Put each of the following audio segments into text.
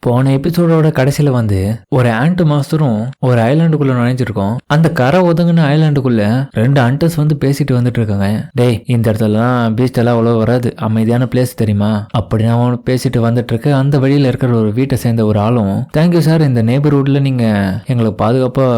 போன எபிசோடோட கடைசியில வந்து ஒரு ஆண்ட் மாஸ்டரும் ஒரு ஐலாண்டுக்குள்ள நுழைஞ்சிருக்கோம். அந்த கரை ஒதுங்கின ஐலாண்டுக்குள்ள ரெண்டு அண்டர்ஸ் வந்து பேசிட்டு வந்துட்டு இருக்காங்க. டேய், இந்த இடத்துலலாம் பீச் எல்லாம் அவ்வளோ வராது, அமைதியான பிளேஸ் தெரியுமா அப்படின்னு அவன் பேசிட்டு வந்துட்டு இருக்கு. அந்த வழியில இருக்கிற ஒரு வீட்டை சேர்ந்த ஒரு ஆளும், தேங்க்யூ சார், இந்த நெய்பர்ஹுட்ல நீங்க எங்களுக்கு பாதுகாப்பா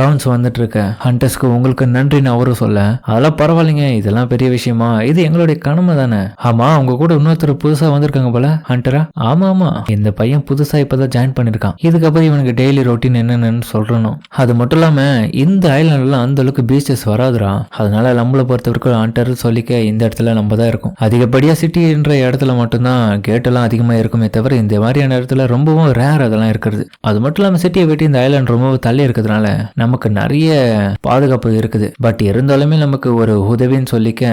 ரவுண்ட்ஸ் வந்துட்டு இருக்க ஹண்டர்ஸ்க்கு உங்களுக்கு நன்றின்னு அவரும் சொல்ல, அதெல்லாம் பரவாயில்லைங்க, இதெல்லாம் பெரிய விஷயமா, இது எங்களுடைய கடமை தானே. ஆமா, அவங்க கூட இன்னொருத்தர் புதுசா வந்திருக்காங்க போல ஹண்டரா. ஆமா ஆமா, இந்த பையன் புதுசா இப்பதான் ஜாயின் பண்ணிருக்கான். இதுக்கப்புறம் இவனுக்கு டெய்லி ரொட்டீன் என்னன்னு சொல்லணும். அது மட்டும் இல்லாம இந்த ஐலாண்ட்ல அந்த அளவுக்கு பீச்சஸ் வராதுரா. அதனால நம்மளை பொறுத்தவரைக்கும் ஹண்டர் சொல்லிக்க இந்த இடத்துல நம்ம தான் இருக்கும். அதிகப்படியா சிட்டின்ற இடத்துல மட்டும்தான் கேட் எல்லாம் அதிகமா இருக்குமே தவிர இந்த மாதிரியான இடத்துல ரொம்பவும் ரேர் அதெல்லாம் இருக்கிறது. அது மட்டும் இல்லாம சிட்டியை விட்டு இந்த ஐலாண்ட் ரொம்ப தள்ளி இருக்கிறதுனால நமக்கு நிறைய பாதுகாப்பு இருக்குது. பட் இருந்தாலுமே நமக்கு ஒரு உதவின்னு சொல்லிக்க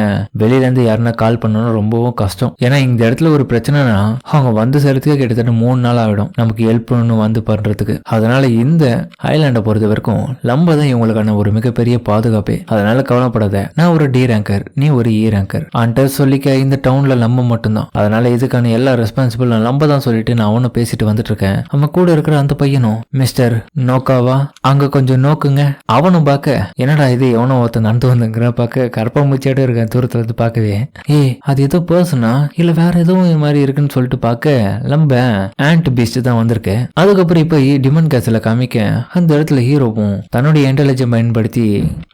வெளியில இருந்து யாருன்னா கால் பண்ணணும் ரொம்பவும் கஷ்டம். ஏன்னா இந்த இடத்துல ஒரு பிரச்சனைனா அவங்க வந்து சேர்த்துக்க கிட்டத்தட்ட 3 நாள் ஆகிடும் நமக்கு ஹெல்ப் வந்து பண்றதுக்கு. அதனால இந்த ஐலாண்டை பொறுத்த வரைக்கும் நம்ம தான் இவங்களுக்கான ஒரு மிகப்பெரிய பாதுகாப்பே. அதனால கவலைப்படாத, நான் ஒரு டி ரேங்கர், நீ ஒரு இ ரேங்கர். அன்டர் சொல்லிக்க இந்த டவுன்ல நம்ம மட்டும்தான். அதனால இதுக்கான எல்லா ரெஸ்பான்சிபிள் நம்ம தான் சொல்லிட்டு நான் அவனும் பேசிட்டு வந்துட்டு இருக்கேன். அவன் கூட இருக்கிற அந்த பையனும், மிஸ்டர் நோக்காவா, அங்க கொஞ்சம் நோக்குங்க. அவனும் பார்க்க என்னடா இது எவனோ ஒருத்தன் நடந்து வந்துங்கிற பார்க்க கரப்பா மூச்சியாட்டம் இருக்கேன் தூரத்துல இருந்து பார்க்கவே. அது ஏதோ பர்சனா இல்ல வேற எதுவும் இது மாதிரி இருக்குன்னு சொல்லிட்டு பார்க்க நம்ம ஆண்ட் பீஸ்ட் தான் வந்திருக்கு. அதுக்கப்புறம் இப்ப டிமன் கேஸ்ல காமிக்க அந்த இடத்துல ஹீரோவும் தன்னுடைய இன்டெலிஜென்ஸ் பயன்படுத்தி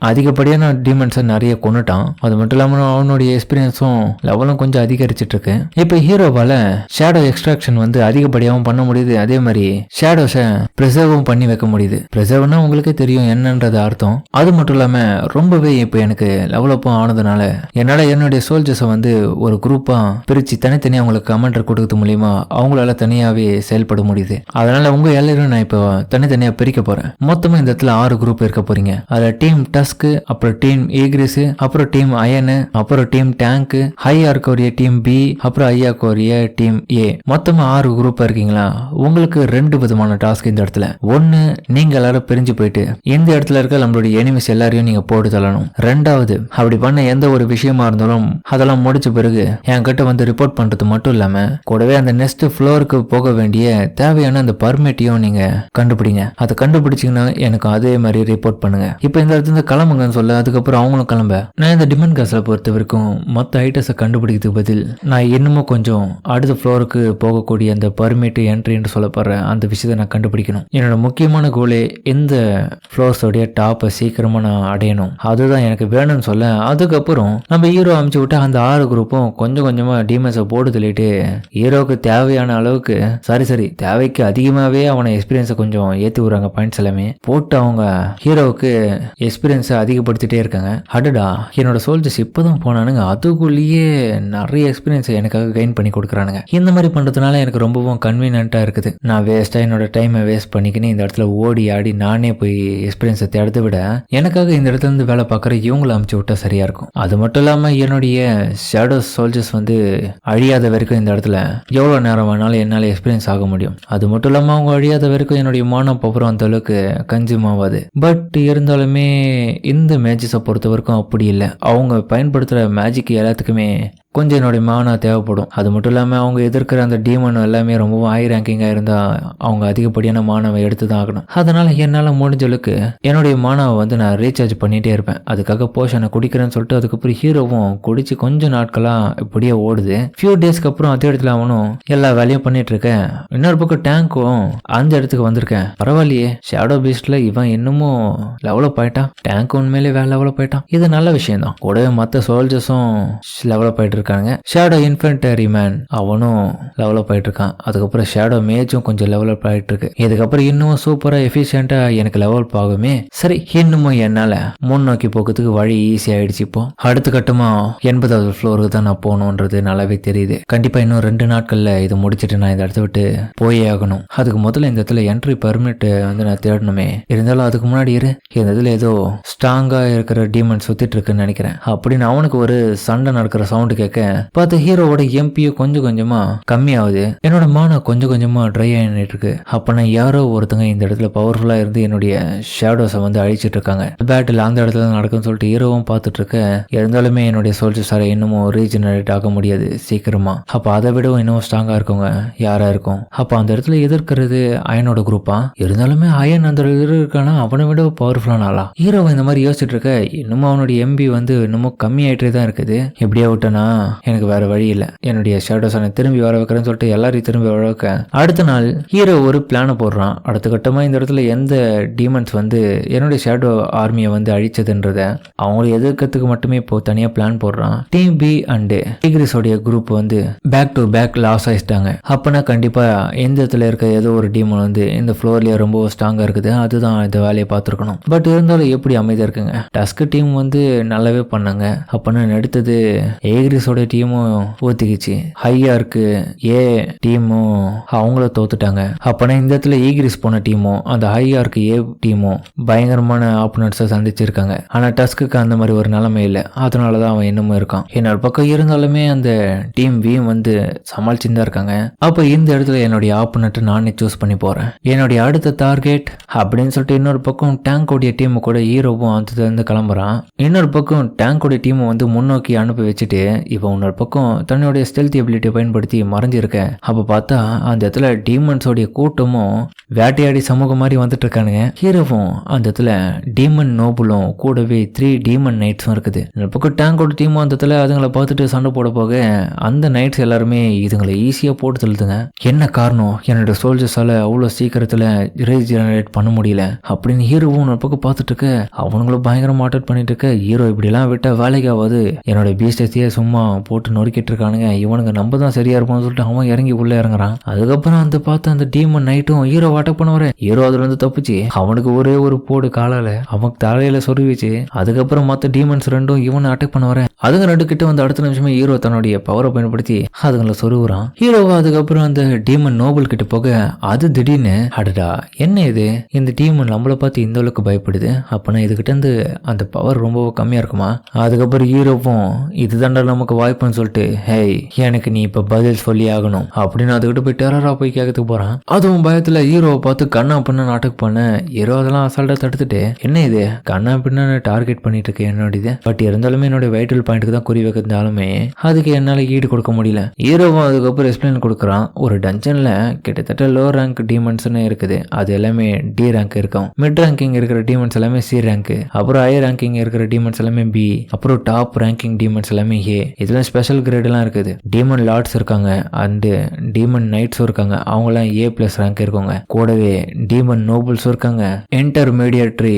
அதிகப்படியான டிமன்ஸை நிறைய கொண்டுட்டான். அது மட்டும் இல்லாம அவனுடைய எக்ஸ்பீரியன்ஸும் லெவலும் கொஞ்சம் அதிகரிச்சிட்டு இருக்கு. இப்ப ஹீரோவால ஷேடோ எக்ஸ்ட்ராக்ஷன் வந்து அதிகப்படியாகவும் பண்ண முடியுது. அதே மாதிரி ஷேடோஸை ப்ரிசர்வும் பண்ணி வைக்க முடியுது. ப்ரிசர்வ்னா உங்களுக்கே தெரியும் என்னன்றது அர்த்தம். அது மட்டும் இல்லாம ரொம்பவே இப்ப எனக்கு லெவலப்பும் ஆனதுனால என்னால என்னுடைய சோல்ஜர்ஸை வந்து ஒரு குரூப்பா பிரிச்சு தனித்தனியா அவங்களுக்கு கமெண்டர் கொடுக்கறது மூலியமா அவங்களால தனியாவே செயல்பட முடியுது. அதனால உங்க எல்லாரும் நான் இப்போ தனித்தனியா பிரிக்க போறேன். மொத்தமா இந்த இடத்துல 6 குரூப் இருக்க போறீங்க. அதுல டீம் டஸ்க், அப்புறம் டீம் ஈக்ரிஸ், அப்புறம் டீம் அயன், அப்புறம் டீம் டேங்க், ஹையா இருக்கக்கூடிய டீம் பி, அப்புறம் ஐயா கோரிய டீம் ஏ. மொத்தமா 6 குரூப் இருக்கீங்களா. உங்களுக்கு 2 விதமான டாஸ்க் இந்த இடத்துல. ஒன்னு, நீங்க எல்லாரும் பிரிஞ்சு போயிட்டு இந்த இடத்துல இருக்க நம்மளுடைய எனிமிஸ் எல்லாரையும் நீங்க போட்டு தள்ளணும். ரெண்டாவது, அப்படி பண்ண எந்த ஒரு விஷயமா இருந்தாலும் அதெல்லாம் முடிச்ச பிறகு என்கிட்ட வந்து ரிப்போர்ட் பண்றது மட்டும் இல்லாம கூடவே அந்த நெக்ஸ்ட் ஃப்ளோருக்கு போக வேண்டிய தேவையான அந்த பர்மிட்டையும் நீங்க கண்டுபிடிங்க. அதை கண்டுபிடிச்சிங்கன்னா எனக்கு அதே மாதிரி ரிப்போர்ட் பண்ணுங்க. இப்போ இந்த இடத்துல கிளம்புங்கன்னு சொல்ல அதுக்கப்புறம் அவங்களும் கிளம்ப, நான் இந்த டிமன் கேஸ்ல பொறுத்த வரைக்கும் மொத்த ஐட்டஸை கண்டுபிடிக்கிறதுக்கு பதில் நான் இன்னமும் கொஞ்சம் அடுத்த ஃப்ளோருக்கு போகக்கூடிய அந்த பர்மிட் என்ட்ரின்னு சொல்லப்படுற அந்த விஷயத்தை நான் கண்டுபிடிக்கணும். என்னோட முக்கியமான கோலே இந்த ஃப்ளோர்ஸோடைய டாப்பை சீக்கிரமா நான் அடையணும். அதுதான் எனக்கு வேணும்னு சொல்ல அதுக்கப்புறம் நம்ம ஹீரோ அமைச்சு விட்டு அந்த 6 குரூப்பும் கொஞ்சம் கொஞ்சமா டிமன்ஸை போட்டு தள்ளிட்டு ஹீரோக்கு தேவையான அளவுக்கு சரி தேவைக்கு அதிகமாகவே அவனை எக்ஸ்பீரியன்ஸை கொஞ்சம் ஏற்றி விடுறாங்க. பாயிண்ட்ஸ் எல்லாமே போட்டு அவங்க ஹீரோவுக்கு எக்ஸ்பீரியன்ஸை அதிகப்படுத்திட்டே இருக்காங்க. அடடா, என்னோட சோல்ஜர்ஸ் இப்போதான் போனானுங்க, அதுக்குள்ளேயே நிறைய எக்ஸ்பீரியன்ஸை எனக்காக கெயின் பண்ணி கொடுக்குறானுங்க. இந்த மாதிரி பண்ணுறதுனால எனக்கு ரொம்பவும் கன்வீனியன்ட்டாக இருக்குது. நான் வேஸ்ட்டாக என்னோட டைமை வேஸ்ட் பண்ணிக்கின்னு இந்த இடத்துல ஓடி ஆடி நானே போய் எக்ஸ்பீரியன்ஸை தேடுறதை விட எனக்காக இந்த இடத்துல இருந்து வேலை பார்க்குற இவங்களை அமுச்சு விட்டா சரியா இருக்கும். அது மட்டும் இல்லாமல் என்னுடைய ஷேடோ சோல்ஜர்ஸ் வந்து அழியாத வரைக்கும் இந்த இடத்துல எவ்வளோ நேரம் வேணாலும் என்னால் எக்ஸ்பீரியன்ஸ் ஆக முடியும். அது மட்டும் இல்லாமல் அவங்க அழியாத வரைக்கும் என்னுடைய மான பவரும் அந்த அளவுக்கு கன்சியூம் ஆகாது. பட் இருந்தாலுமே இந்த மேட்சஸை பொறுத்த வரைக்கும் அப்படி இல்லை. அவங்க பயன்படுத்துகிற மேஜிக் எல்லாத்துக்குமே கொஞ்சம் என்னுடைய மானா தேவைப்படும். அது மட்டும் இல்லாமல் அவங்க எதிர்க்கிற அந்த டீமன் எல்லாமே ரொம்பவும் ஹை ரேங்கிங்காக இருந்தால் அவங்க அதிகப்படியான மானாவை எடுத்து தான் ஆகணும். அதனால் என்னால் முடிஞ்சளவுக்கு என்னுடைய மானாவை வந்து நான் ரீசார்ஜ் பண்ணிகிட்டே இருப்பேன். அதுக்காக போஷனை குடிக்கிறேன்னு சொல்லிட்டு அதுக்கப்புறம் ஹீரோவும் குடிச்சு கொஞ்சம் நாட்களாக இப்படியே ஓடுது. ஃபியூ டேஸ்க்கு அப்புறம் அதே இடத்துல அவனும் எல்லா வேலையும் பண்ணிட்டு இருக்கேன். இன்னொரு பக்கம் டேங்க்கும் அந்த இடத்துக்கு வந்திருக்கேன். பரவாயில்லையே, ஷேடோ பீஸ்ட்ல இவன் இன்னமும் லெவலப் ஆயிட்டான். டேங்க் உண்மையிலே வேற லெவலப் ஆயிட்டான். இது நல்ல விஷயம் தான். கூடவே மற்ற சோல்ஜர்ஸும் லெவலப் ஆயிட்டு இருக்காங்க. ஷேடோ இன்ஃபென்டரி மேன் அவனும் டெவலப் ஆயிட்டு இருக்கான். அதுக்கப்புறம் ஷேடோ மேஜும் கொஞ்சம் டெவலப் ஆயிட்டு இருக்கு. இதுக்கப்புறம் இன்னும் சூப்பரா எஃபிஷியன்ட்டா எனக்கு டெவலப் ஆகுமே. சரி, இன்னமும் என்னால முன்னோக்கி போகிறதுக்கு வழி ஈஸி ஆயிடுச்சு. இப்போ அடுத்த கட்டமா 80வது ஃப்ளோருக்கு தான் நான் போகணுன்றது நல்லாவே தெரியுது. கண்டிப்பா இன்னும் 2 நாட்கள்ல இதை முடிச்சுட்டு நான் இந்த இடத்த விட்டு போயே ஆகணும். அதுக்கு முதல்ல இந்த இடத்துல என்ட்ரி பர்மிட் வந்து நான் தேடணுமே. இருந்தாலும் அதுக்கு முன்னாடி இந்த இடத்துல ஏதோ ஸ்ட்ராங்கா இருக்கிற டீமன் சுத்திட்டு இருக்குன்னு நினைக்கிறேன் அப்படின்னு அவனுக்கு ஒரு சண்டை நடக்கிற சவுண்டு கேட்க இருக்க பார்த்த ஹீரோவோட எம்பியும் கொஞ்சம் கொஞ்சமா கம்மியாகுது. என்னோட மானம் கொஞ்சம் கொஞ்சமா ட்ரை ஆகிட்டு இருக்கு. அப்பனா யாரோ ஒருத்தங்க இந்த இடத்துல பவர்ஃபுல்லா இருந்து என்னுடைய ஷேடோஸை வந்து அழிச்சிட்டு இருக்காங்க. பேட்டில் அந்த இடத்துல நடக்கும்னு சொல்லிட்டு ஹீரோவும் பார்த்துட்டு இருக்க. இருந்தாலுமே என்னுடைய சோல்ஜர்ஸால இன்னமும் ரீஜெனரேட் ஆக முடியாது சீக்கிரமா. அப்ப அதை விடவும் இன்னும் ஸ்ட்ராங்கா இருக்கவங்க யாரா இருக்கும்? அப்ப அந்த இடத்துல எதிர்க்கிறது அயனோட குரூப்பா? இருந்தாலுமே அயன் அந்த இருக்கானா அவனை விட பவர்ஃபுல்லான ஆளா? ஹீரோ இந்த மாதிரி யோசிச்சுட்டு இருக்க. இன்னமும் அவனுடைய எம்பி வந்து இன்னமும் கம்மியாயிட்டே தான் இருக்குது. எப்படியா விட்டனா எனக்கு வேற வழி இல்ல. என்னுடைய ஷேடோஸ் திரும்பி வர வைக்கிறேன்னு சொல்லிட்டு எல்லாரையும் திரும்பி வர வைக்க அடுத்த நாள் ஹீரோ ஒரு பிளான போடுறான். அடுத்த கட்டமா இந்த இடத்துல எந்த டீமன்ஸ் வந்து என்னுடைய ஷேடோ ஆர்மியை வந்து அழிச்சதுன்றத அவங்களை எதிர்க்கிறதுக்கு மட்டுமே இப்போ தனியா பிளான் போடுறான். டீம் பி அண்ட் டிகிரிஸோடைய குரூப் வந்து பேக் டு பேக் லாஸ் ஆயிட்டாங்க. அப்பனா கண்டிப்பா எந்த இடத்துல இருக்க ஏதோ ஒரு டீமன் வந்து இந்த ஃப்ளோர்லயே ரொம்ப ஸ்ட்ராங்கா இருக்குது. அதுதான் இந்த வேலையை பார்த்துருக்கணும். பட் இருந்தாலும் எப்படி அமைதியா இருக்குங்க. டஸ்க் டீம் வந்து நல்லாவே பண்ணாங்க. அப்பனா எடுத்தது ஏகிரிஸோட டீமும் ஊத்திக்கிச்சு. ஹையா இருக்கு ஏ டீமும் அவங்கள தோத்துட்டாங்க. அப்பனா இந்த இடத்துல ஈகிரிஸ் போன டீமும் அந்த ஹையா இருக்கு ஏ டீமும் பயங்கரமான ஆப்போனன்ட்ஸை சந்திச்சிருக்காங்க. ஆனா டஸ்க்கு அந்த மாதிரி ஒரு நிலைமை இல்லை. அதனாலதான் அவன் இன்னமும் இருக்கான். இன்னொரு பக்கம் இருந்தாலுமே அந்த டீம் வி வந்து சமாளிச்சுதான் இருக்காங்க. அப்ப இந்த இடத்துல என்னுடைய ஆப்போனன்ட் நானே சூஸ் பண்ணி போறேன். என்னுடைய அடுத்த டார்கெட் அப்படின்னு சொல்லிட்டு இன்னொரு பக்கம் டேங்கோடைய டீம் கூட ஹீரோவும் அந்த இருந்து கிளம்புறான். இன்னொரு பக்கம் டேங்கோடைய டீமை வந்து முன்னோக்கி அனுப்பி வச்சுட்டு இப்போ இன்னொரு பக்கம் தன்னுடைய ஸ்டெல்த் எபிலிட்டியை பயன்படுத்தி மறைஞ்சிருக்க. அப்ப பார்த்தா அந்த இடத்துல டீமன்ஸோடைய கூட்டமும் வேட்டையாடி சமூகம் மாதிரி வந்துட்டு இருக்கானுங்க. ஹீரோவும் அந்த இடத்துல டீமன் நோபுலும் கூடவே 3 டீமன் நைட்ஸும் இருக்குது. இந்த பக்கம் டேங்கோட டீமும் அந்த இடத்துல அதுங்களை பார்த்துட்டு சண்டை போட போக அந்த நைட்ஸ் எல்லாருமே இதுங்களை ஈஸியா போட்டு தள்ளுதுங்க. என்ன காரணம்? என்னோட சோல்ஜர்ஸால அவ்வளவு சீக்கிரத்துல ரீஜெனரேட் பண்ண முடியல அப்படின்னு ஹீரோவும் ஒரு பக்கம் பார்த்துட்டு இருக்க. அவனுங்களும் பயங்கரமா அட்டாக் பண்ணிட்டு இருக்க. ஹீரோ இப்படி எல்லாம் விட்டா வேலைக்கு ஆகாது. என்னோட பீஸ்டஸையே சும்மா போட்டு நொறுக்கிட்டு இருக்கானுங்க. இவனுங்க நம்ம தான் சரியா இருப்போம்னு சொல்லிட்டு அவன் இறங்கி உள்ள இறங்குறான். அதுக்கப்புறம் அந்த பார்த்து அந்த டீமன் நைட்டும் ஹீரோ அட்டாக் பண்ண வர ஹீரோ அதுல இருந்து தப்பிச்சு அவனுக்கு ஒரே ஒரு போடு காலால அவன் தலையில சொருவிச்சு. அதுக்கப்புறம் மத்த டீமன்ஸ் ரெண்டும் இவனை அட்டாக் பண்ண வர அதுங்க ரெண்டு கிட்ட வந்து அடுத்த நிமிஷமே ஹீரோ தன்னுடைய பவரை பயன்படுத்தி அதுங்களை சொருகுறான். ஹீரோவா அதுக்கப்புறம் அந்த டீமன் நோபல் கிட்ட போக அது திடீர்னு அடடா என்ன இது, இந்த டீமன் நம்மளை பார்த்து இந்த அளவுக்கு பயப்படுது. அப்பனா இதுகிட்ட இருந்து அந்த பவர் ரொம்ப கம்மியா இருக்குமா? அதுக்கப்புறம் ஹீரோவும் இதுதாண்டா நமக்கு வாய்ப்புன்னு சொல்லிட்டு ஹேய் எனக்கு நீ இப்ப பதில் சொல்லி ஆகணும் அப்படின்னு அதுகிட்ட போய் டெரரா போய் கேட்கறதுக்கு போறான். அதுவும் பயத்துல ஹீரோவை பார்த்து கண்ணா பின்னா அட்டாக் பண்ண ஹீரோ அதெல்லாம் அசால்ட்டா தடுத்துட்டு என்ன இது கண்ணா பின்னா டார்கெட் பண்ணிட்டு இருக்கேன் என்னோட. பட் இருந்தாலுமே என்னோட வைட்டல் பாயிண்ட்க்கு தான் குறி வைக்கிறதாலுமே அதுக்கு என்னால ஈடு கொடுக்க முடியல. ஹீரோவும் அதுக்கப்புறம் எக்ஸ்பிளைன் கொடுக்குறான். ஒரு டஞ்சன்ல கிட்டத்தட்ட லோ ரேங்க் டீமன்ஸ்னு இருக்குது. அது எல்லாமே டி ரேங்க் இருக்கும். மிட் ரேங்கிங் இருக்கிற டீமன்ஸ் எல்லாமே சி ரேங்க். அப்புறம் ஹை ரேங்கிங் இருக்கிற டீமன்ஸ் எல்லாமே பி. அப்புறம் டாப் ரேங்கிங் டீமன்ஸ் எல்லாமே ஏ. இதுல ஸ்பெஷல் கிரேட் எல்லாம் இருக்குது. டீமன் லார்ட்ஸ் இருக்காங்க அண்ட் டீமன் நைட்ஸும் இருக்காங்க. அவங்க எல்லாம் ஏ பிளஸ் ரேங்க் இருக்காங்க. கூடவே டீமன் நோபல்ஸும் இருக்காங்க. இன்டர்மீடியட்ரி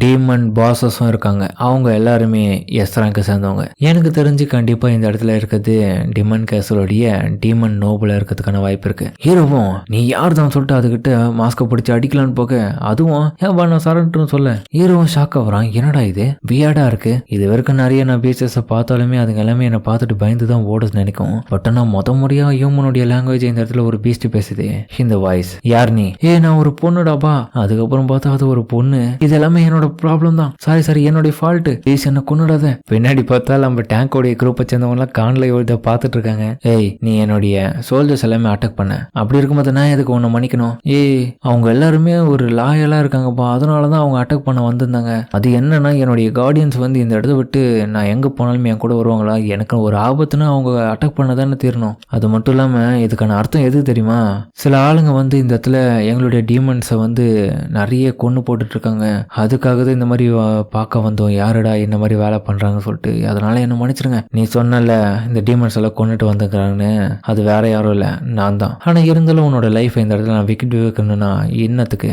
டீமன் பாசஸும் இருக்காங்க. அவங்க எல்லாருமே எஸ் ரேங்க் சேர்ந்தவங்க. எனக்கு தெரிஞ்சு கண்டிப்பா இந்த இடத்துல இருக்கிறது டிமன் கேசலோடைய டீமன் நோபலா இருக்கிறதுக்கான வாய்ப்பு இருக்கு. ஹீரோவும் நீ யார் தான் சொல்லிட்டு அதுகிட்ட மாஸ்க பிடிச்சு அடிக்கலான்னு போக அதுவும் ஏன் நான் சரண்ட்னு சொல்ல ஹீரோவும் ஷாக் ஆகுறான். என்னடா இது வியாடா இருக்கு. இது வரைக்கும் நிறைய நான் பீச்சஸை பார்த்தாலுமே அதுங்க எல்லாமே என்னை பார்த்துட்டு பயந்து தான் ஓடுது நினைக்கும். பட் நான் முறையா ஹியூமனுடைய லாங்குவேஜ் இந்த இடத்துல ஒரு பீஸ்ட் பேசுது. இந்த வாய்ஸ் யார் நீ? நான் ஒரு பொண்ணுடாப்பா. அதுக்கப்புறம் பார்த்தா அது ஒரு பொண்ணு. இது எல்லாமே என்னோட ப்ராப்ளம் தான். சாரி என்னோட ஃபால்ட். ப்ளீஸ் என்ன கொன்னுடாத. பின்னாடி பார்த்தா நம்ம டேங்கோடைய குரூப்பை சேர்ந்தவங்க எல்லாம் கான்ல இதை பார்த்துட்டு இருக்காங்க. நீ என்னுடைய சோல்ஜர்ஸ் எல்லாமே அட்டாக் பண்ண. அப்படி இருக்கும்போது நான் எதுக்கு உன்னை மன்னிக்கணும்? அவங்க எல்லாருமே ஒரு லாயலா இருக்காங்கப்பா. அதனாலதான் அவங்க அட்டாக் பண்ண வந்திருந்தாங்க. அது என்னன்னா என்னுடைய கார்டியன்ஸ் வந்து இந்த இடத்த விட்டு நான் எங்க போனாலுமே என் கூட வருவாங்களா? எனக்கு ஒரு ஆபத்துனா அவங்க அட்டாக் பண்ணதானே தீரணும். அது மட்டும் இல்லாம இதுக்கான அர்த்தம் எது தெரியுமா? சில ஆளுங்க வந்து இந்த இடத்துல எங்களுடைய டீமன்ஸை வந்து நிறைய கொண்டு போட்டுட்டு இருக்காங்க. அதுக்காக தான் இந்த மாதிரி பார்க்க வந்தோம். யாருடா இந்த மாதிரி வேலை பண்றாங்கன்னு சொல்லிட்டு. அதனால என்ன மன்னிச்சிருங்க. நீ சொன்னல இந்த டீமன்ஸ் எல்லாம் கொண்டுட்டு வந்துக்கிறாங்கன்னு, அது வேற யாரும் இல்ல நான் தான். ஆனா இருந்தாலும் உன்னோட லைஃப் இந்த இடத்துல நான் விக்கெட் வைக்கணும்னா இன்னத்துக்கு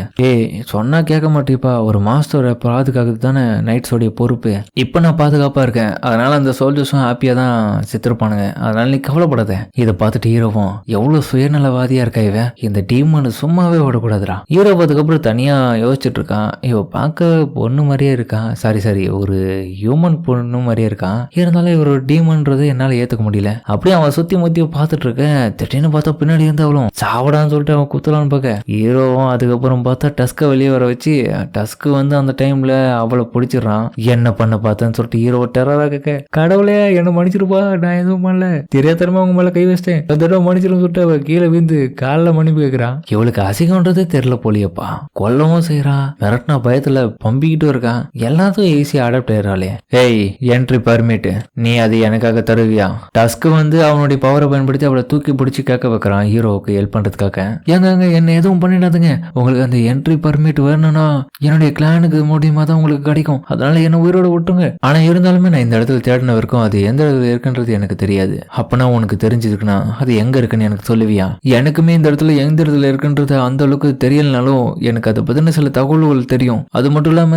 சொன்னா கேட்க மாட்டேப்பா. ஒரு மாஸ்டர் பாதுகாக்கிறது தானே நைட்ஸோடைய பொறுப்பு. இப்ப நான் பாதுகாப்பா இருக்கேன். அதனால அந்த சோல்ஜர்ஸும் ஹாப்பியா தான் செத்துருப்பானுங்க. அதனால நீ கவலைப்படாத. இதை பார்த்துட்டு ஹீரோவும் எவ்வளவு சுயநலவாதியா இருக்கா இவ. இந்த டீமன் சும்மாவே விட விடக்கூடாதுடா. ஹீரோ அதுக்கப்புறம் தனியா யோசிச்சுட்டு இருக்கான். இவ பார்க்க பொண்ணு மாதிரியே இருக்கான், சாரி ஒரு ஹியூமன் பொண்ணு மாதிரியே இருக்கான். இருந்தாலும் இவர் ஒரு டீமன்றது என்னால ஏத்துக்க முடியல. அப்படியே அவன் சுத்தி முத்தி பார்த்துட்டு இருக்கேன். திடீர்னு பார்த்தா பின்னாடி இருந்தாலும் சாவடான்னு சொல்லிட்டு அவன் குத்தலான்னு பார்க்க ஹீரோவும் அதுக்கப்புறம் பார்த்தா டஸ்கை வெளியே வர வச்சு டஸ்க்கு அந்த டைம்ல அவளை பிடிச்சிடறான். என்ன பண்ண பார்த்தேன்னு சொல்லிட்டு ஹீரோ டெரரா கேட்க, கடவுளே என்ன மன்னிச்சிருப்பா, நான் எதுவும் பண்ணல, தெரியாதனமா அவங்க மேல கை வச்சிட்டேன், அந்த தடவை மன்னிச்சிரும் சொல்லிட்டு அவ கீழே விழுந்து காலில் மன்னிப்பு கேட்கிறான். இவளுக்கு அசிங்கம்ன்றதே தெரியல போலியப்பா. கொல்லவும் செய்யறான், மிரட்டினா பயத்துல பம்பிக்கிட்டு இருக்கான். எல்லாத்துக்கும் ஈஸியா அடாப்ட் ஆயிடுறாளே. ஏய் என்ட்ரி பர்மிட், நீ அது எனக்காக தருவியா? டஸ்க்கு அவனுடைய பவரை பயன்படுத்தி அவளை தூக்கி பிடிச்சி கேட்க வைக்கிறான் ஹீரோவுக்கு ஹெல்ப் பண்றதுக்காக. ஏங்க என்ன எதுவும் பண்ணிடாதுங்க, உங்களுக்கு அந்த என்ட்ரி பர்மிட் வேணும்னா என்னுடைய கிளானுக்கு மூலியமா தான் உங்களுக்கு கிடைக்கும், அதனால என்ன உயிரோட விட்டுங்க. ஆனா இருந்தாலுமே நான் இந்த இடத்துல தேடின வரைக்கும் அது எந்த இடத்துல இருக்குன்றது எனக்கு தெரியாது. அப்பனா உனக்கு தெரிஞ்சிருக்குன்னா அது எங்க இருக்குன்னு எனக்கு சொல்லுவியா? எனக்குமே இந்த இடத்துல எந்த இடத்துல இருக்குன்றது அந்த அளவுக்கு தெரியலனாலும் எனக்கு அதை பத்தின சில தகவல்கள் தெரியும். அது மட்டும் இல்லாம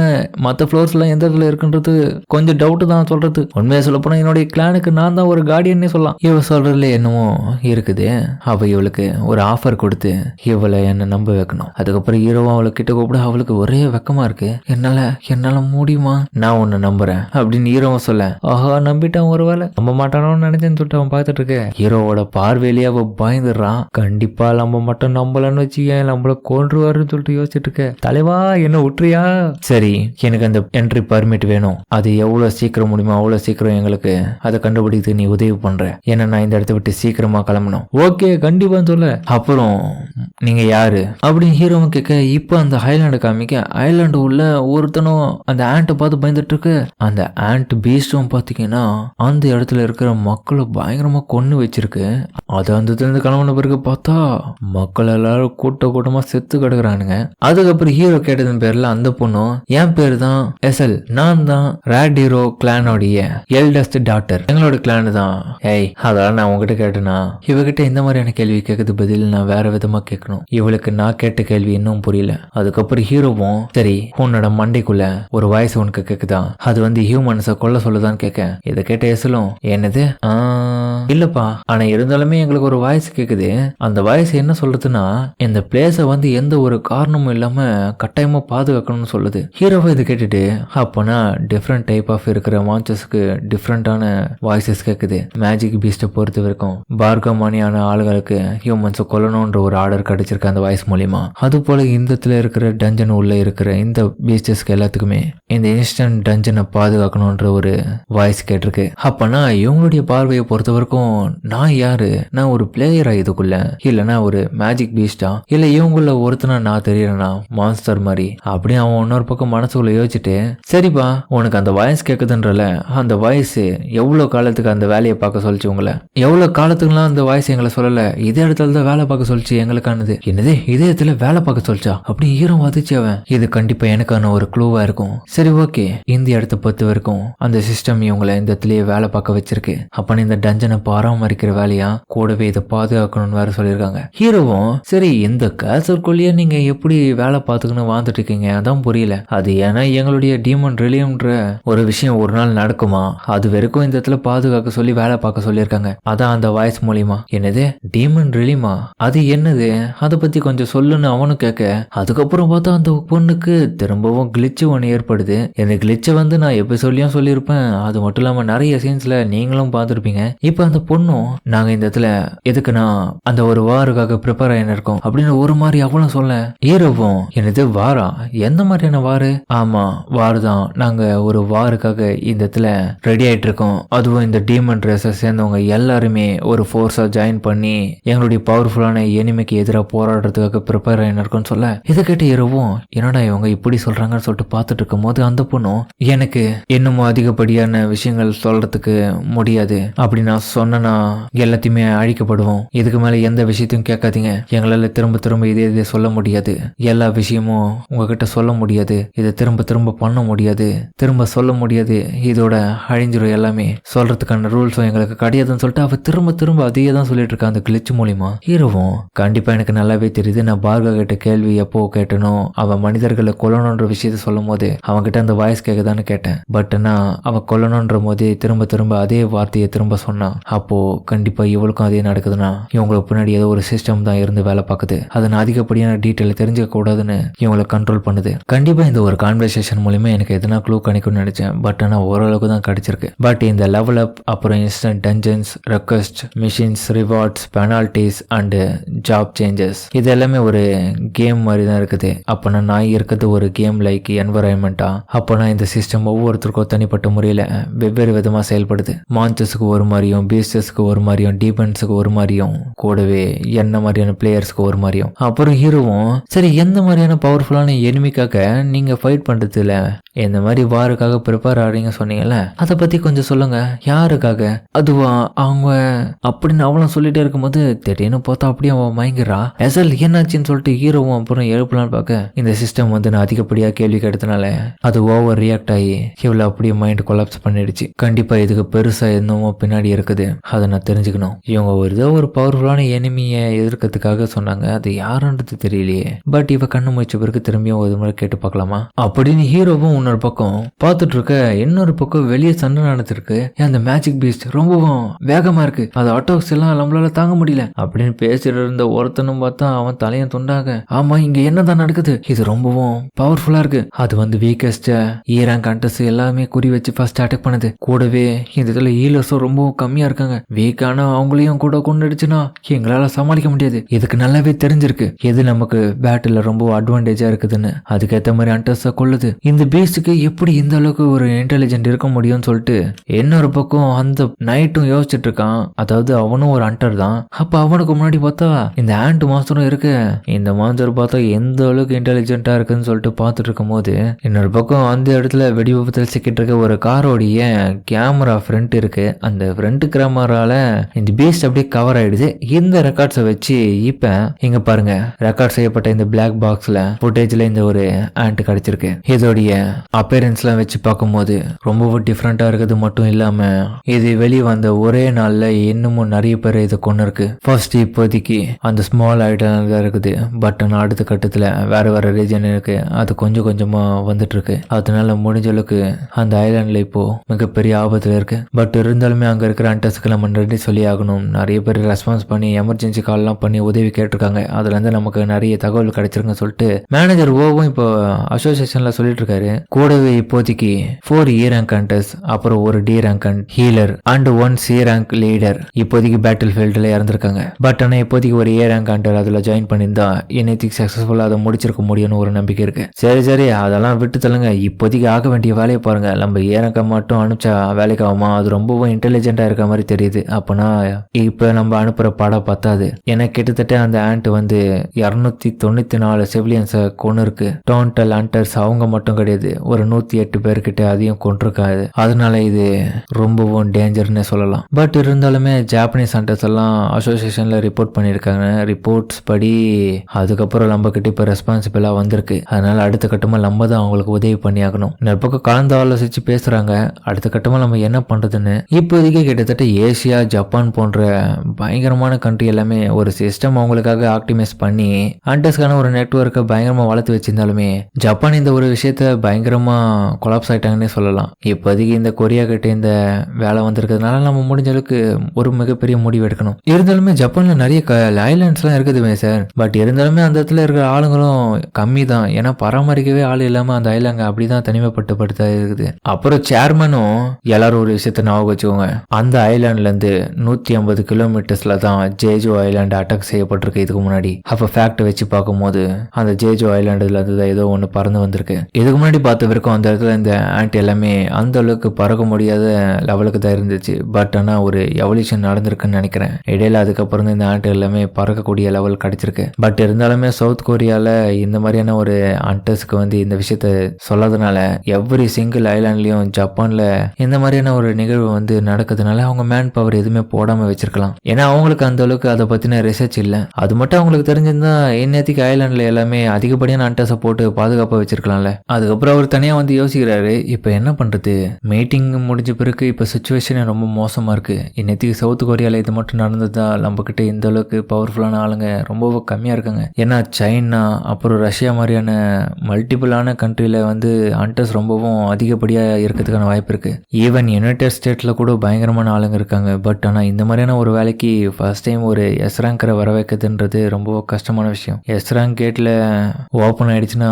மற்ற ஃப்ளோர்ஸ் எல்லாம் எந்த இடத்துல இருக்குன்றது கொஞ்சம் டவுட் தான் சொல்றது. உண்மையா சொல்ல போனா என்னுடைய கிளானுக்கு நான் தான் ஒரு கார்டியன்னே சொல்லலாம். இவ சொல்றதுல என்னமோ இருக்குது. அவ இவளுக்கு ஒரு ஆஃபர் கொடுத்து இவளை என்ன நம்ப வைக்கணும். அதுக்கப்புறம் ஹீரோவா அவளை கிட்ட கூப்பிட அவளுக்கு ஒரே வெக்கமா இருக்கு. என்னால முடியுமா, நான் உன்னை நம்புறேன் அப்படின்னு ஹீரோவை சொல்ல, ஆஹா நம்பிட்டான், ஒரு வேலை நம்ப மாட்டானோன்னு நினைச்சேன்னு சொல்லிட்டு அவன் பார்த்துட்டு இருக்க. ஹீரோவோட பார்வையிலேயே அவ பயந்துடுறான். கண்டிப்பா நம்ம மட்டும் நம்பலன்னு வச்சு ஏன் நம்மள கொன்றுவாருன்னு சொல்லிட்டு யோசிச்சுட்டு இருக்க. தலைவா என்ன விட்டுறியா? சரி எனக்கு அந்த என்ட்ரி பர்மிட் வேணும், அது எவ்வளவு சீக்கிரம் முடியுமோ அவ்வளவு சீக்கிரம் எங்களுக்கு அதை கண்டுபிடித்து நீ உதவி பண்ற. ஏன்னா நான் இந்த இடத்த விட்டு சீக்கிரமா கிளம்பணும். ஓகே கண்டிப்பான்னு சொல்ல. அப்புறம் நீங்க யாரு அப்படின்னு ஹீரோவும் கேட்க, இப்ப அந்த ஹைலாண்டு காமிக்க ஐலாண்டு உள்ள ஒருத்தனும் அந்த ஆண்ட்டை பார்த்து பயந்துட்டு இருக்கு. அந்த ஆண்ட் பீஸ்டும் பாத்தீங்கன்னா அந்த இடத்துல இருக்கிற மக்களை பயங்கரமா கொன்னு வச்சிருக்கு. அது அந்த இருந்து கிளம்பின பிறகு பார்த்தா மக்கள் எல்லாரும் கூட்டமா செத்து கிடக்குறானுங்க. அதுக்கப்புறம் ஹீரோ கேட்டதன் பேர்ல அந்த பொண்ணும் என் பேரு தான் எஸ்எல், நான் தான் ரேட் ஹீரோ கிளானோடைய எல்டஸ்ட் டாட்டர், எங்களோட கிளான் தான். ஏய் அதெல்லாம் நான் உங்ககிட்ட கேட்டேனா? இவகிட்ட இந்த மாதிரியான கேள்வி கேட்கறது பதில் நான் வேற விதமா கேட்கணும். இவளுக்கு நான் கேட்ட கேள்வி இன்னும் புரியல. அதுக்கப்புறம் ஹீரோவும் சரி உன்னோட மண்டைக்குள்ள ஒரு வாய்ஸ் உனக்கு கேக்குதா, அது ஹியூமன்ஸை கொல்ல சொல்லுதான்னு கேட்க, இதை கேட்ட எஸ்எலும் என்னது இல்லப்பா, ஆனா இருந்தாலுமே எங்களுக்கு ஒரு வாய்ஸ் கேக்குது. அந்த வாய்ஸ் என்ன சொல்றதுன்னா இந்த பிளேஸ எந்த ஒரு காரணமும் இல்லாம கட்டாயமா பாதுகாக்கணும்னு சொல்லுது. ஹீரோவை இதை கேட்டுட்டு அப்பனா டிஃப்ரெண்ட் டைப் ஆஃப் இருக்கிற மான்ஸ்டர்ஸ்க்கு டிஃப்ரெண்டான வாய்ஸஸ் கேக்குது. மேஜிக் பீஸ்ட பொறுத்த வரைக்கும் பார்கமானியான ஆளுகளுக்கு ஹியூமன்ஸை கொல்லணும்ன்ற ஒரு ஆர்டர் கிடைச்சிருக்கு அந்த வாய்ஸ் மூலியமா. அது போல இந்த இடத்துல இருக்கிற டஞ்சன் உள்ள இருக்கிற இந்த பீஸ்டஸ்க்கு எல்லாத்துக்குமே இந்த இன்ஸ்டன்ட் டஞ்சனை பாதுகாக்கணும்ன்ற ஒரு வாய்ஸ் கேட்டிருக்கு. அப்பனா இவங்களுடைய பார்வையை பொறுத்த வரைக்கும் நான் யாரு? நான் ஒரு பிளேயரா இதுக்குள்ள, இல்லனா ஒரு மேஜிக் பீஸ்டா, இல்ல இவங்கள ஒருத்தனா நான் தெரியறேனா மான்ஸ்டர் மாதிரி? அப்படியே அவன் இன்னொரு பக்கம் மனசுக்குள்ள யோசிச்சுட்டு, சரிப்பா உனக்கு அந்த வாய்ஸ் கேக்குதுன்றல, அந்த வாய்ஸ் எவ்வளவு காலத்துக்கு அந்த வேலையை பார்க்க சொல்லிச்சு உங்களை? எவ்வளவு காலத்துக்குலாம் அந்த வாய்ஸ் எங்களை சொல்லல, இதே இடத்துல தான் வேலை பார்க்க சொல்லிச்சு எங்களுக்கானது. என்னது இதே இடத்துல வேலை பார்க்க சொல்லிச்சா? அப்படி ஈரம் வந்துச்சு அவன். இது கண்டிப்பா எனக்கான ஒரு க்ளூவா இருக்கும். சரி ஓகே, இந்த இடத்த பொறுத்த வரைக்கும் அந்த சிஸ்டம் இவங்களை இந்த இடத்துலயே வேலை பார்க்க வச்சிருக்கு. அப்ப இந்த டஞ்சனை பராமரிக்கிற வேலையா, கூடவே இதை பாதுகாக்கணும்னு வேற சொல்லியிருக்காங்க. ஹீரோவும் சரி இந்த கேசல்குள்ளேயே நீங்க எப்படி வேலை பார்த்துக்கணும் வாழ்ந்துட்டு இருக்கீங்க, அதான் புரியல. அது ஏன்னா எங்களுடைய டீமன் ரிலியம்ன்ற ஒரு விஷயம் ஒரு நாள் நடக்குமா, அது வரைக்கும் இந்த இடத்துல பாதுகாக்க சொல்லி வேலை பார்க்க சொல்லியிருக்காங்க. அதான் அந்த வாய்ஸ் மூலியமா. என்னது டீமன் ரிலியமா, அது என்னது, அதை பத்தி கொஞ்சம் சொல்லுன்னு அவனும் கேட்க, அதுக்கப்புறம் பார்த்தா அந்த பொண்ணுக்கு திரும்பவும் கிளிச்சு ஒன்று ஏற்படுது. இந்த கிளிச்சை நான் எபிசோட்லயும் சொல்லியிருப்பேன், அது மட்டும் இல்லாம நிறைய சீன்ஸ்ல நீங்களும் பார்த்துருப்பீங்க. இப்ப அந்த பொண்ணும் நாங்க இந்த இடத்துல எதுக்குன்னா அந்த ஒரு வாருக்காக ப்ரிப்பேர் ஆயின்னு இருக்கோம் அப்படின்னு ஒரு மாதிரி அவளும் சொல்ல, ஹீரோவும் என்னது வாரா, எந்த மாதிரியான வாரு? ஆமா வாரு தான், நாங்க ஒரு வாருக்காக இந்த இடத்துல ரெடி ஆயிட்டு இருக்கோம். அதுவும் இந்த டீமன் ரேஸை சேர்ந்தவங்க எல்லாருமே ஒரு ஃபோர்ஸா ஜாயின் பண்ணி எங்களுடைய பவர்ஃபுல்லான எனிமைக்கு எதிராக போராடுறதுக்காக ப்ரிப்பேர் ஆயின்னு இருக்கோம்னு சொல்ல, இதை கேட்டு ஹீரோவும் என்னடா இவங்க இப்படி சொல்றாங்கன்னு சொல்லிட்டு பார்த்துட்டு இருக்கும் போது அந்த பொண்ணும் எனக்கு இன்னமும் அதிகப்படியான விஷயங்கள் சொல்றதுக்கு முடியாது, அப்படி நான் சொன்னா எல்லாத்தையுமே அழிக்கப்படுவோம், இதுக்கு மேல எந்த விஷயத்தையும் கேட்காதீங்க, எங்களால திரும்ப திரும்ப இதே சொல்ல முடியாது, எல்லா விஷயமும் உங்ககிட்ட சொல்ல முடியாது, இதை திரும்ப பண்ண முடியாது, திரும்ப சொல்ல முடியாது, இதோட அழிஞ்சிரும், எல்லாமே சொல்றதுக்கான ரூல்ஸும் எங்களுக்கு கிடையாதுன்னு சொல்லிட்டு அவ திரும்ப அதையே தான் சொல்லிட்டு இருக்கா அந்த கிளிச் மூலியமா. ஹீரோவும் கண்டிப்பா எனக்கு நல்லாவே தெரியுது, நான் பார்கா கிட்ட கேள்வி எப்போ கேட்டனும் அவன் மனிதர்களை கொல்லணுன்ற விஷயத்த சொல்லும் போது அவன்கிட்ட அந்த வாய்ஸ் கேட்குதான்னு கேட்டேன். பட் நான் அவன் கொல்லணுன்ற போதே திரும்ப அதே வார்த்தையை திரும்ப சொன்னான். அப்போ கண்டிப்பா இவளுக்கும் அதே நடக்குதுன்னா இவங்களுக்கு பின்னாடி ஏதோ ஒரு சிஸ்டம் தான் இருந்து வேலை பார்க்குது, அதனால பற்றின அதிகப்படியான டீட்டெயில் தெரிஞ்சுக்க கூடாதுன்னு இவங்களை கண்ட்ரோல் பண்ணுது. கண்டிப்பாக இந்த ஒரு கான்வர்சேஷன் மூலியமா எனக்கு எதனா க்ளூ கிடைக்கும்னு நினைச்சேன். பட் ஆனால் ஓரளவுக்கு தான் கிடைச்சிருக்கு. பட் இந்த லெவல் அப், அப்புறம் instant dungeons, request, machines, rewards, penalties and job changes, இது எல்லாமே ஒரு கேம் மாதிரி தான் இருக்குது. அப்போனா நான் இருக்கிறது ஒரு கேம் லைக் என்வரான்மெண்ட்டா? அப்போனா இந்த சிஸ்டம் ஒவ்வொருத்தருக்கும் தனிப்பட்ட முறையில் வெவ்வேறு விதமாக செயல்படுது. மான்சஸ்க்கு ஒரு மாதிரியும், பீஸ்டஸ்க்கு ஒரு மாதிரியும், டீபன்ஸுக்கு ஒரு மாதிரியும், கூடவே என்ன மாதிரியான பிளேயர்ஸ்க்கு ஒரு மாதிரியும். அப்புறம் ஹீரோவும் சரி எந்த மாதிரியான பவர்ஃபுல்லான எனிமிக்காக நீங்க ஃபைட் பண்றதுல இந்த மாதிரி வாருக்காக ப்ரிப்பேர் ஆறீங்க சொன்னீங்கல்ல, அதை பத்தி கொஞ்சம் சொல்லுங்க. யாருக்காக? அதுவா அவங்க அப்படின்னு அவளும் சொல்லிட்டே இருக்கும்போது திடீர்னு பார்த்தா அப்படியே அவன் மயங்கிறா. எசல் என்னாச்சுன்னு சொல்லிட்டு ஹீரோவும் அப்புறம் எழுப்பலான்னு பார்க்க இந்த சிஸ்டம் வந்து நான் அதிகப்படியா கேள்வி கேட்டதுனால அது ஓவர் ரியாக்ட் ஆகி இவ்வளவு அப்படியே மைண்ட் கொலாப்ஸ் பண்ணிடுச்சு. கண்டிப்பா இதுக்கு பெருசா என்னமோ பின்னாடி இருக்குது, அதை நான் தெரிஞ்சுக்கணும். இவங்க ஏதோ ஒரு பவர்ஃபுல்லான எனிமியை எதிர்க்கிறதுக்காக சொன்னாங்க, அது யாருன்றது தெரியலையே. பட் இவ கண்ணு முயற்சி பிறகு திரும்பியும் ஒரு முறை கேட்டு பார்க்கலாமா அப்படின்னு ஹீரோவும் இன்னொரு பக்கம் பார்த்துட்டு இருக்க. இன்னொரு பக்கம் வெளியே சண்டை நடந்துருக்கு. அந்த மேஜிக் பீஸ்ட் ரொம்பவும் வேகமா இருக்கு, அது அட்டாக்ஸ் எல்லாம் நம்மளால தாங்க முடியல அப்படின்னு பேசிட்டு இருந்த ஒருத்தனும் பார்த்தா அவன் தலையை துண்டாக, ஆமா இங்க என்னதான் நடக்குது, இது ரொம்பவும் பவர்ஃபுல்லா இருக்கு, அது வந்து வீக்கஸ்ட் ஈரான் கண்டஸ் எல்லாமே குறி வச்சு ஃபர்ஸ்ட் அட்டாக் பண்ணுது. கூடவே இந்த இதுல ஹீலர்ஸும் ரொம்பவும் கம்மியா இருக்காங்க, வீக்கான அவங்களையும் கூட கொண்டுடுச்சுன்னா எங்களால சமாளிக்க முடியாது. இதுக்கு நல்லாவே தெரிஞ்சிருக்கு எது நமக்கு பேட்டில் ரொம்ப அட்வான்டேஜா இருக்குதுன்னு. அதுக்கேற்ற மாதிரி அண்டர்ஸ கொள்ளுது. இந்த பீஸ்டுக்கு எப்படி இந்த அளவுக்கு ஒரு இன்டெலிஜென்ட் இருக்க முடியும்னு சொல்லிட்டு இன்னொரு பக்கம் அந்த நைட்டும் யோசிச்சுட்டு இருக்கான். அதாவது அவனும் ஒரு ஹண்டர் தான். அப்ப அவனுக்கு முன்னாடி பார்த்தா இந்த ஆண்ட் மாஸ்டரும் இருக்கு. இந்த மாஸ்டர் பார்த்தா எந்த அளவுக்கு இன்டெலிஜென்ட்டா இருக்குன்னு சொல்லிட்டு பார்த்துட்டு இருக்கும் போது இன்னொரு பக்கம் அந்த இடத்துல வெடி விபத்தில் சிக்கிட்டு இருக்க ஒரு காரோடைய கேமரா ஃப்ரண்ட் இருக்கு. அந்த ஃப்ரண்ட் கேமரால இந்த பீஸ்ட் அப்படியே கவர் ஆயிடுது. இந்த ரெக்கார்ட்ஸை வச்சு இப்ப இங்க பாருங்க, ரெக்கார்ட் செய்யப்பட்ட இந்த பிளாக் பாக்ஸ்ல ஃபுட்டேஜ்ல இந்த ஒரு ஆண்ட் கிடைச்சிருக்கு. இதோடைய அப்பேரன்ஸ்லாம் வச்சு பார்க்கும்போது ரொம்பவும் டிஃப்ரெண்டா இருக்குது. மட்டும் இல்லாம இது வெளியே வந்த ஒரே நாள்ல இன்னமும் நிறைய பேர் இதை கொண்டு இருக்கு. ஃபர்ஸ்ட் இப்போதைக்கு அந்த ஸ்மால் ஐட்டம் தான் இருக்குது. பட் அடுத்த கட்டத்துல வேற வேற ரீஜன் இருக்கு, அது கொஞ்சம் கொஞ்சமா வந்துட்டு இருக்கு. அதனால முடிஞ்ச அளவுக்கு அந்த ஐலாண்ட்ல இப்போ மிகப்பெரிய ஆபத்துல இருக்கு. பட் இருந்தாலுமே அங்க இருக்கிற அண்டர்ஸ்க்கு நம்ம நன்றி சொல்லி ஆகணும். நிறைய பேர் ரெஸ்பான்ஸ் பண்ணி எமர்ஜென்சி கால்லாம் பண்ணி உதவி கேட்டிருக்காங்க. அதுல இருந்து நமக்கு நிறைய தகவல் கிடைச்சிருக்குன்னு சொல்லிட்டு மேனேஜர் ஓவும் இப்போ அசோசியேஷன்ல சொல்லிட்டு இருக்காரு. கூடவே இப்போதைக்கு 4 E ரேங்க் ஹண்டர்ஸ், அப்புறம் ஒரு D rank healer and 1 C rank leader இப்போதைக்கு பேட்டில் ஃபீல்ட்ல இறந்திருக்காங்க. பட் ஆனா இப்போதைக்கு ஒரு A ரேங்க் ஹண்டர் அதுல ஜாயின் பண்ணியிருந்தா இன்னைக்கு சக்சஸ்ஃபுல்லா அதை முடிச்சிருக்க முடியும்னு ஒரு நம்பிக்கை இருக்கு. சரி அதெல்லாம் விட்டு தள்ளுங்க, இப்போதைக்கு ஆக வேண்டிய வேலையை பாருங்க. நம்ம A ரேங்க மட்டும் அனுப்பிச்சா வேலைக்கு ஆகுமா? அது ரொம்பவும் இன்டெலிஜென்டா இருக்க மாதிரி தெரியுது. அப்பனா இப்ப நம்ம அனுப்புற படம் பத்தாது. ஏன்னா கிட்டத்தட்ட அந்த ஆண்ட் வந்து 294 சிவிலியன்ஸை கொண்டு இருக்கு. டோன்டல் ஹண்டர்ஸ் அவங்க மட்டும் கிடையாது, ஒரு 108 பேர்கிட்ட அதையும் கொண்டிருக்காது. அதனால இது ரொம்பவும் டேஞ்சர்னே சொல்லலாம். பட் இருந்தாலுமே ஜாப்பனீஸ் ஹண்டர்ஸ் எல்லாம் அசோசியேஷன்ல ரிப்போர்ட் பண்ணியிருக்காங்க. ரிப்போர்ட்ஸ் படி அதுக்கப்புறம் நம்ம கிட்ட இப்ப ரெஸ்பான்சிபிளா வந்திருக்கு. அதனால அடுத்த கட்டமா நம்ம தான் அவங்களுக்கு உதவி பண்ணி ஆகணும். இந்த பக்கம் கலந்து ஆலோசிச்சு பேசுறாங்க. அடுத்த கட்டமா நம்ம என்ன பண்றதுன்னு. இப்போதைக்கு கிட்டத்தட்ட ஏசியா, ஜப்பான் போன்ற பயங்கரமான கண்ட்ரி எல்லாமே ஒரு சிஸ்டம் அவங்களுக்காக ஆக்டிமைஸ் பண்ணி ஹண்டர்ஸ்க்கான ஒரு நெட்வொர்க்கை பயங்கரமா வளர்த்து வச்சிருந்தாலுமே ஜப்பான் இந்த ஒரு விஷயத்த பயங்கரமா கொலாப்ஸ் ஆயிட்டாங்கன்னே சொல்லலாம். இப்போதைக்கு இந்த கொரியா கிட்ட இந்த வேலை வந்திருக்கிறதுனால நம்ம முடிஞ்ச அளவுக்கு ஒரு மிகப்பெரிய முடிவு எடுக்கணும். இருந்தாலுமே ஜப்பான்ல நிறைய ஐலாண்ட்ஸ் எல்லாம் இருக்குதுமே சார். பட் இருந்தாலுமே அந்த இடத்துல இருக்கிற ஆளுங்களும் கம்மி தான். ஏன்னா பராமரிக்கவே ஆள் இல்லாம அந்த ஐலாங்க அப்படிதான் தனிமைப்படுத்தப்பட்டு இருக்குது. அப்புறம் சேர்மனும் எல்லாரும் ஒரு விஷயத்த ஞாபகம் வச்சுக்கோங்க, அந்த ஐலாண்ட்ல இருந்து 150 கிலோமீட்டர்ஸ்ல தான் ஜேஜோ ஐலாண்ட் அட்டாக் செய்யப்பட்டிருக்கு இதுக்கு முன்னாடி. அப்ப ஃபேக்ட் வச்சு பார்க்கும்போது அந்த ஜேஜோ ஐலாண்டுல இருந்து ஏதோ ஒண்ணு பறந்து வந்திருக்கு. இதுக்கு முன்னாடி பார்த்த வரைக்கும் அந்த இடத்துல இந்த ஆண்ட் எல்லாமே அந்த அளவுக்கு பறக்க முடியாத லெவலுக்கு தான் இருந்துச்சு. பட் ஆனா ஒரு எவல்யூஷன் நடந்திருக்குன்னு நினைக்கிறேன். இடையில அதுக்கப்புறம் இந்த ஆண்ட் எல்லாமே பறக்கக்கூடிய லெவல் கிடைச்சிருக்கு. பட் இருந்தாலுமே சவுத் கொரியால இந்த மாதிரியான ஒரு ஹண்டர்ஸ்க்கு வந்து இந்த விஷயத்த சொல்லாதனால எவ்ரி சிங்கிள் ஐலாண்ட்லயும் ஜப்பான்ல இந்த மாதிரியான ஒரு நிகழ்வு வந்து நடக்கிறதுனால அவங்க மேன் பவர் எதுவுமே போடாம வச்சிருக்கலாம். ஏன்னா அவங்களுக்கு அந்த அளவுக்கு அதை பத்தின ரிசர்ச் இல்ல. அது மட்டும் அவங்களுக்கு தெரிஞ்சிருந்தா இன்னத்துக்கு ஐலாண்ட்ல எல்லாமே அதிகப்படியான ஹண்டர்ஸை போட்டு பாதுகாப்பா வச்சிருக்கலாம்ல. அதுக்கப்புறம் அவர் தனியா வந்து யோசிக்கிறாரு, இப்ப என்ன பண்றது? மீட்டிங் முடிஞ்ச பிறகு இப்ப சுச்சுவேஷன் ரொம்ப மோசமா இருக்கு. இன்னத்துக்கு சவுத் கொரியால இது மட்டும் நடந்ததா நம்ம கிட்ட இந்த அளவுக்கு பவர்ஃபுல்லான ஆளுங்க ரொம்ப கம்மியா இருக்காங்க. ஏன்னா சைனா அப்புறம் ரஷ்யா மாதிரியான மல்டிபிளான கண்ட்ரில வந்து ஹண்டர்ஸ் ரொம்பவும் அதிகப்படியா இருக்கிறதுக்கான வாய்ப்பு இருக்கு. ஈவன் யுனைடெட் ஸ்டேட்ல கூட பயங்கரமான ஆளுங்க இருக்காங்க. பட் ஆனா இந்த மாதிரியான ஒரு வேலைக்கு ஃபர்ஸ்ட் டைம் ஒரு எஸ் ரேங்கரை வர வைக்கிறதுன்றது ரொம்ப கஷ்டமான விஷயம். எஸ்ராங் கேட்ல ஓப்பன் ஆயிடுச்சுன்னா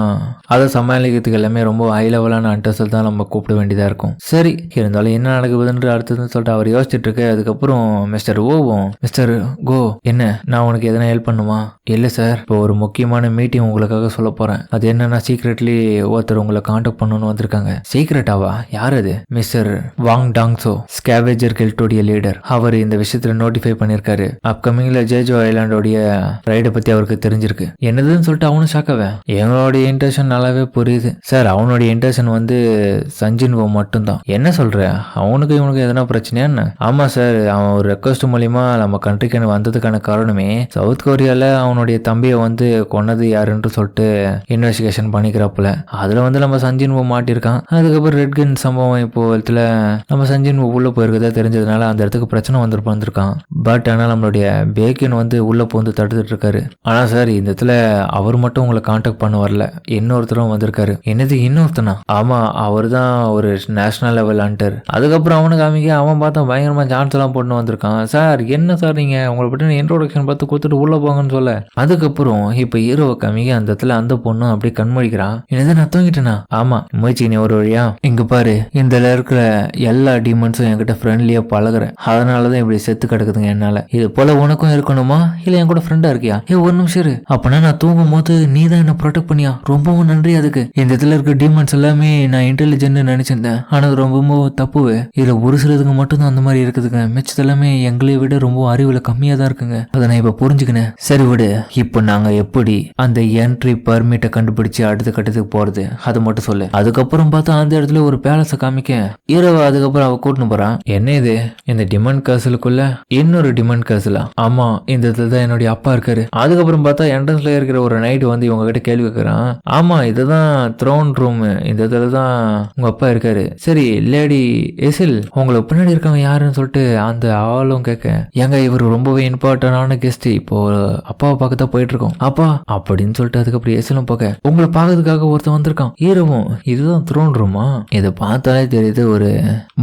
அதை சமாளிக்கிறதுக்கு எல்லாமே ரொம்ப ஹை லெவலான அண்டர்ஸல் தான் நம்ம கூப்பிட வேண்டியதா இருக்கும். சரி, இருந்தாலும் என்ன நடக்குதுன்னு அடுத்ததுன்னு சொல்லிட்டு அவர் யோசிச்சுட்டு இருக்கு. அதுக்கப்புறம் மிஸ்டர் ஓவும், மிஸ்டர் கோ, என்ன நான் உனக்கு எதனா ஹெல்ப் பண்ணுமா? இல்ல சார், இப்போ ஒரு முக்கியமான மீட்டிங் உங்களுக்காக சொல்ல போறேன். அது என்னன்னா சீக்ரெட்லி ஒருத்தர் உங்களை கான்டாக்ட் பண்ணணும்னு வந்திருக்காங்க. சீக்ரெட்டாவா? யார் அது? மிஸ்டர் வாங் டாங்ஸோ, ஸ்கேவேஜர் கில்ட்டோடைய லீடர். அவர் இந்த விஷயத்துல நோட்டிஃபை பண்ணிருக்காரு. அப்கமிங்ல ஜேஜோ ஐலாண்டோடைய ரைடை பத்தி அவருக்கு தெரிஞ்சிருக்கு. என்னதுன்னு சொல்லிட்டு அவனும் ஷாக்காவேன். எங்களுடைய இன்டென்ஷன் நல்லாவே புரியுது சார். அவனுடைய இன்டென்ஷன் வந்து சஞ்சின்வோ மட்டும்தான். என்ன சொல்ற? அவனுக்கு இவனுக்கு எதனா பிரச்சனையா என்ன? ஆமா சார், அவன் ஒரு ரெக்வஸ்ட் மூலியமா நம்ம கண்ட்ரிக்கு வந்ததுக்கான காரணமே சவுத் கொரியால அவனுடைய தம்பியை வந்து கொன்னது யாருன்னு சொல்லிட்டு இன்வெஸ்டிகேஷன் பண்ணிக்கிறாப்புல. அதுல வந்து நம்ம சஞ்சின்வோ மாட்டிருக்கான். அதுக்கப்புறம் ரெட் கன் சம்பவம் இப்போ நம்ம சஞ்சின்வோ உள்ள போயிருக்கதா தெரிஞ்சதுனால அந்த இடத்துக்கு பிரச்சனை வந்திருக்கான். பட் ஆனால் நம்மளுடைய பேக்கின் வந்து உள்ள போந்து தடுத்துட்டு இருக்காரு. ஆனா சார், இந்த இடத்துல அவர் மட்டும் உங்களை கான்டாக்ட் பண்ண வரல, இன்னொருத்தரும் வந்திருக்காரு. என்னது இன்னொருத்தனா? ஆமா, அவர் தான் ஒரு நேஷனல் லெவல் ஹண்டர். அதுக்கப்புறம் அவனுக்கு அமைக்க அவன் பார்த்தா பயங்கரமா சான்ஸ் எல்லாம் போட்டு வந்திருக்கான். சார் என்ன சார், நீங்க உங்களை பற்றி இன்ட்ரோடக்ஷன் பார்த்து கொடுத்துட்டு உள்ள போங்கன்னு சொல்ல, அதுக்கப்புறம் இப்ப ஹீரோவை காமிக்க அந்த இடத்துல அந்த பொண்ணு அப்படியே கண்மொழிக்கிறான். என்னது நான் தூங்கிட்டேனா? ஆமா, முயற்சி நீ ஒரு வழியா. இங்க பாரு, இந்த இருக்கிற எல்லா டீமன்ஸும் என்கிட்ட ஃப்ரெண்ட்லியா பழகுறேன். அதனாலதான் இப்படி செத்து கிடக்குதுங்க என்னால. இது போல உனக்கும் இருக்கணுமா? இல்ல என் கூட ஃப்ரெண்டா இருக்கியா? ஒரு நிமிஷம் இரு. அப்பனா நான் தூங்கும் போது நீ தான் என்ன ப்ரொடெக்ட் பண்ணியா? ரொம்பவும் நன்றி. அதுக்கு இந்த இடத்துல இருக்க டீமன்ஸ் எல்லாமே நான் இன்டெலிஜென்ட் நினைச்சிருந்தேன். ஆனா அது ரொம்ப தப்புவே. இதுல ஒரு சிலதுக்கு மட்டும் தான் அந்த மாதிரி இருக்குதுங்க. மிச்சது எல்லாமே எங்களை விட ரொம்ப அறிவுல கம்மியா தான் இருக்குங்க. அதை நான் இப்ப புரிஞ்சுக்கினேன். சரி விடு, இப்ப நாங்க எப்படி அந்த என்ட்ரி பர்மிட்டை கண்டுபிடிச்சு அடுத்த கட்டத்துக்கு போறது அது மட்டும் சொல்லு. அதுக்கப்புறம் பார்த்தா அந்த இடத்துல ஒரு பேலஸை காமிக்க இரவு. அதுக்கப்புறம் அவ கூட்டின்னு போறான். என்ன இது, இந்த டிமண்ட் காசலுக்குள்ள இன்னொரு டிமண்ட் காசலா? ஆமா, இந்த இடத்துல தான் என்னுடைய அப்பா இருக்காரு. அதுக்கப்புறம் பார்த்தா என்ட்ரன்ஸ்ல இருக்கிற ஒரு நைட் வந்து இவங்க கிட்ட கேள்வி கேட்கறான். ஆமா, இதுதான் த்ரோன் ரூம், இந்த இடத்துல தான் உங்க அப்பா இருக்காரு. சரி லேடி எசில், உங்களுக்கு பின்னாடி இருக்கவங்க யாருன்னு சொல்லிட்டு அந்த ஆளும் கேட்க, ஏங்க இவர் ரொம்பவே இம்பார்ட்டன்டான கெஸ்ட், இப்போ அப்பாவை பார்க்கத்தான் போயிட்டு இருக்கோம் அப்பா அப்படின்னு சொல்லிட்டு. அதுக்கப்புறம் எசிலும் பார்க்க உங்களை பார்க்கறதுக்காக ஒருத்தன் வந்திருக்கான். ஹீரோவும், இதுதான் த்ரோன் ரூமா? இதை பார்த்தாலே தெரியுது ஒரு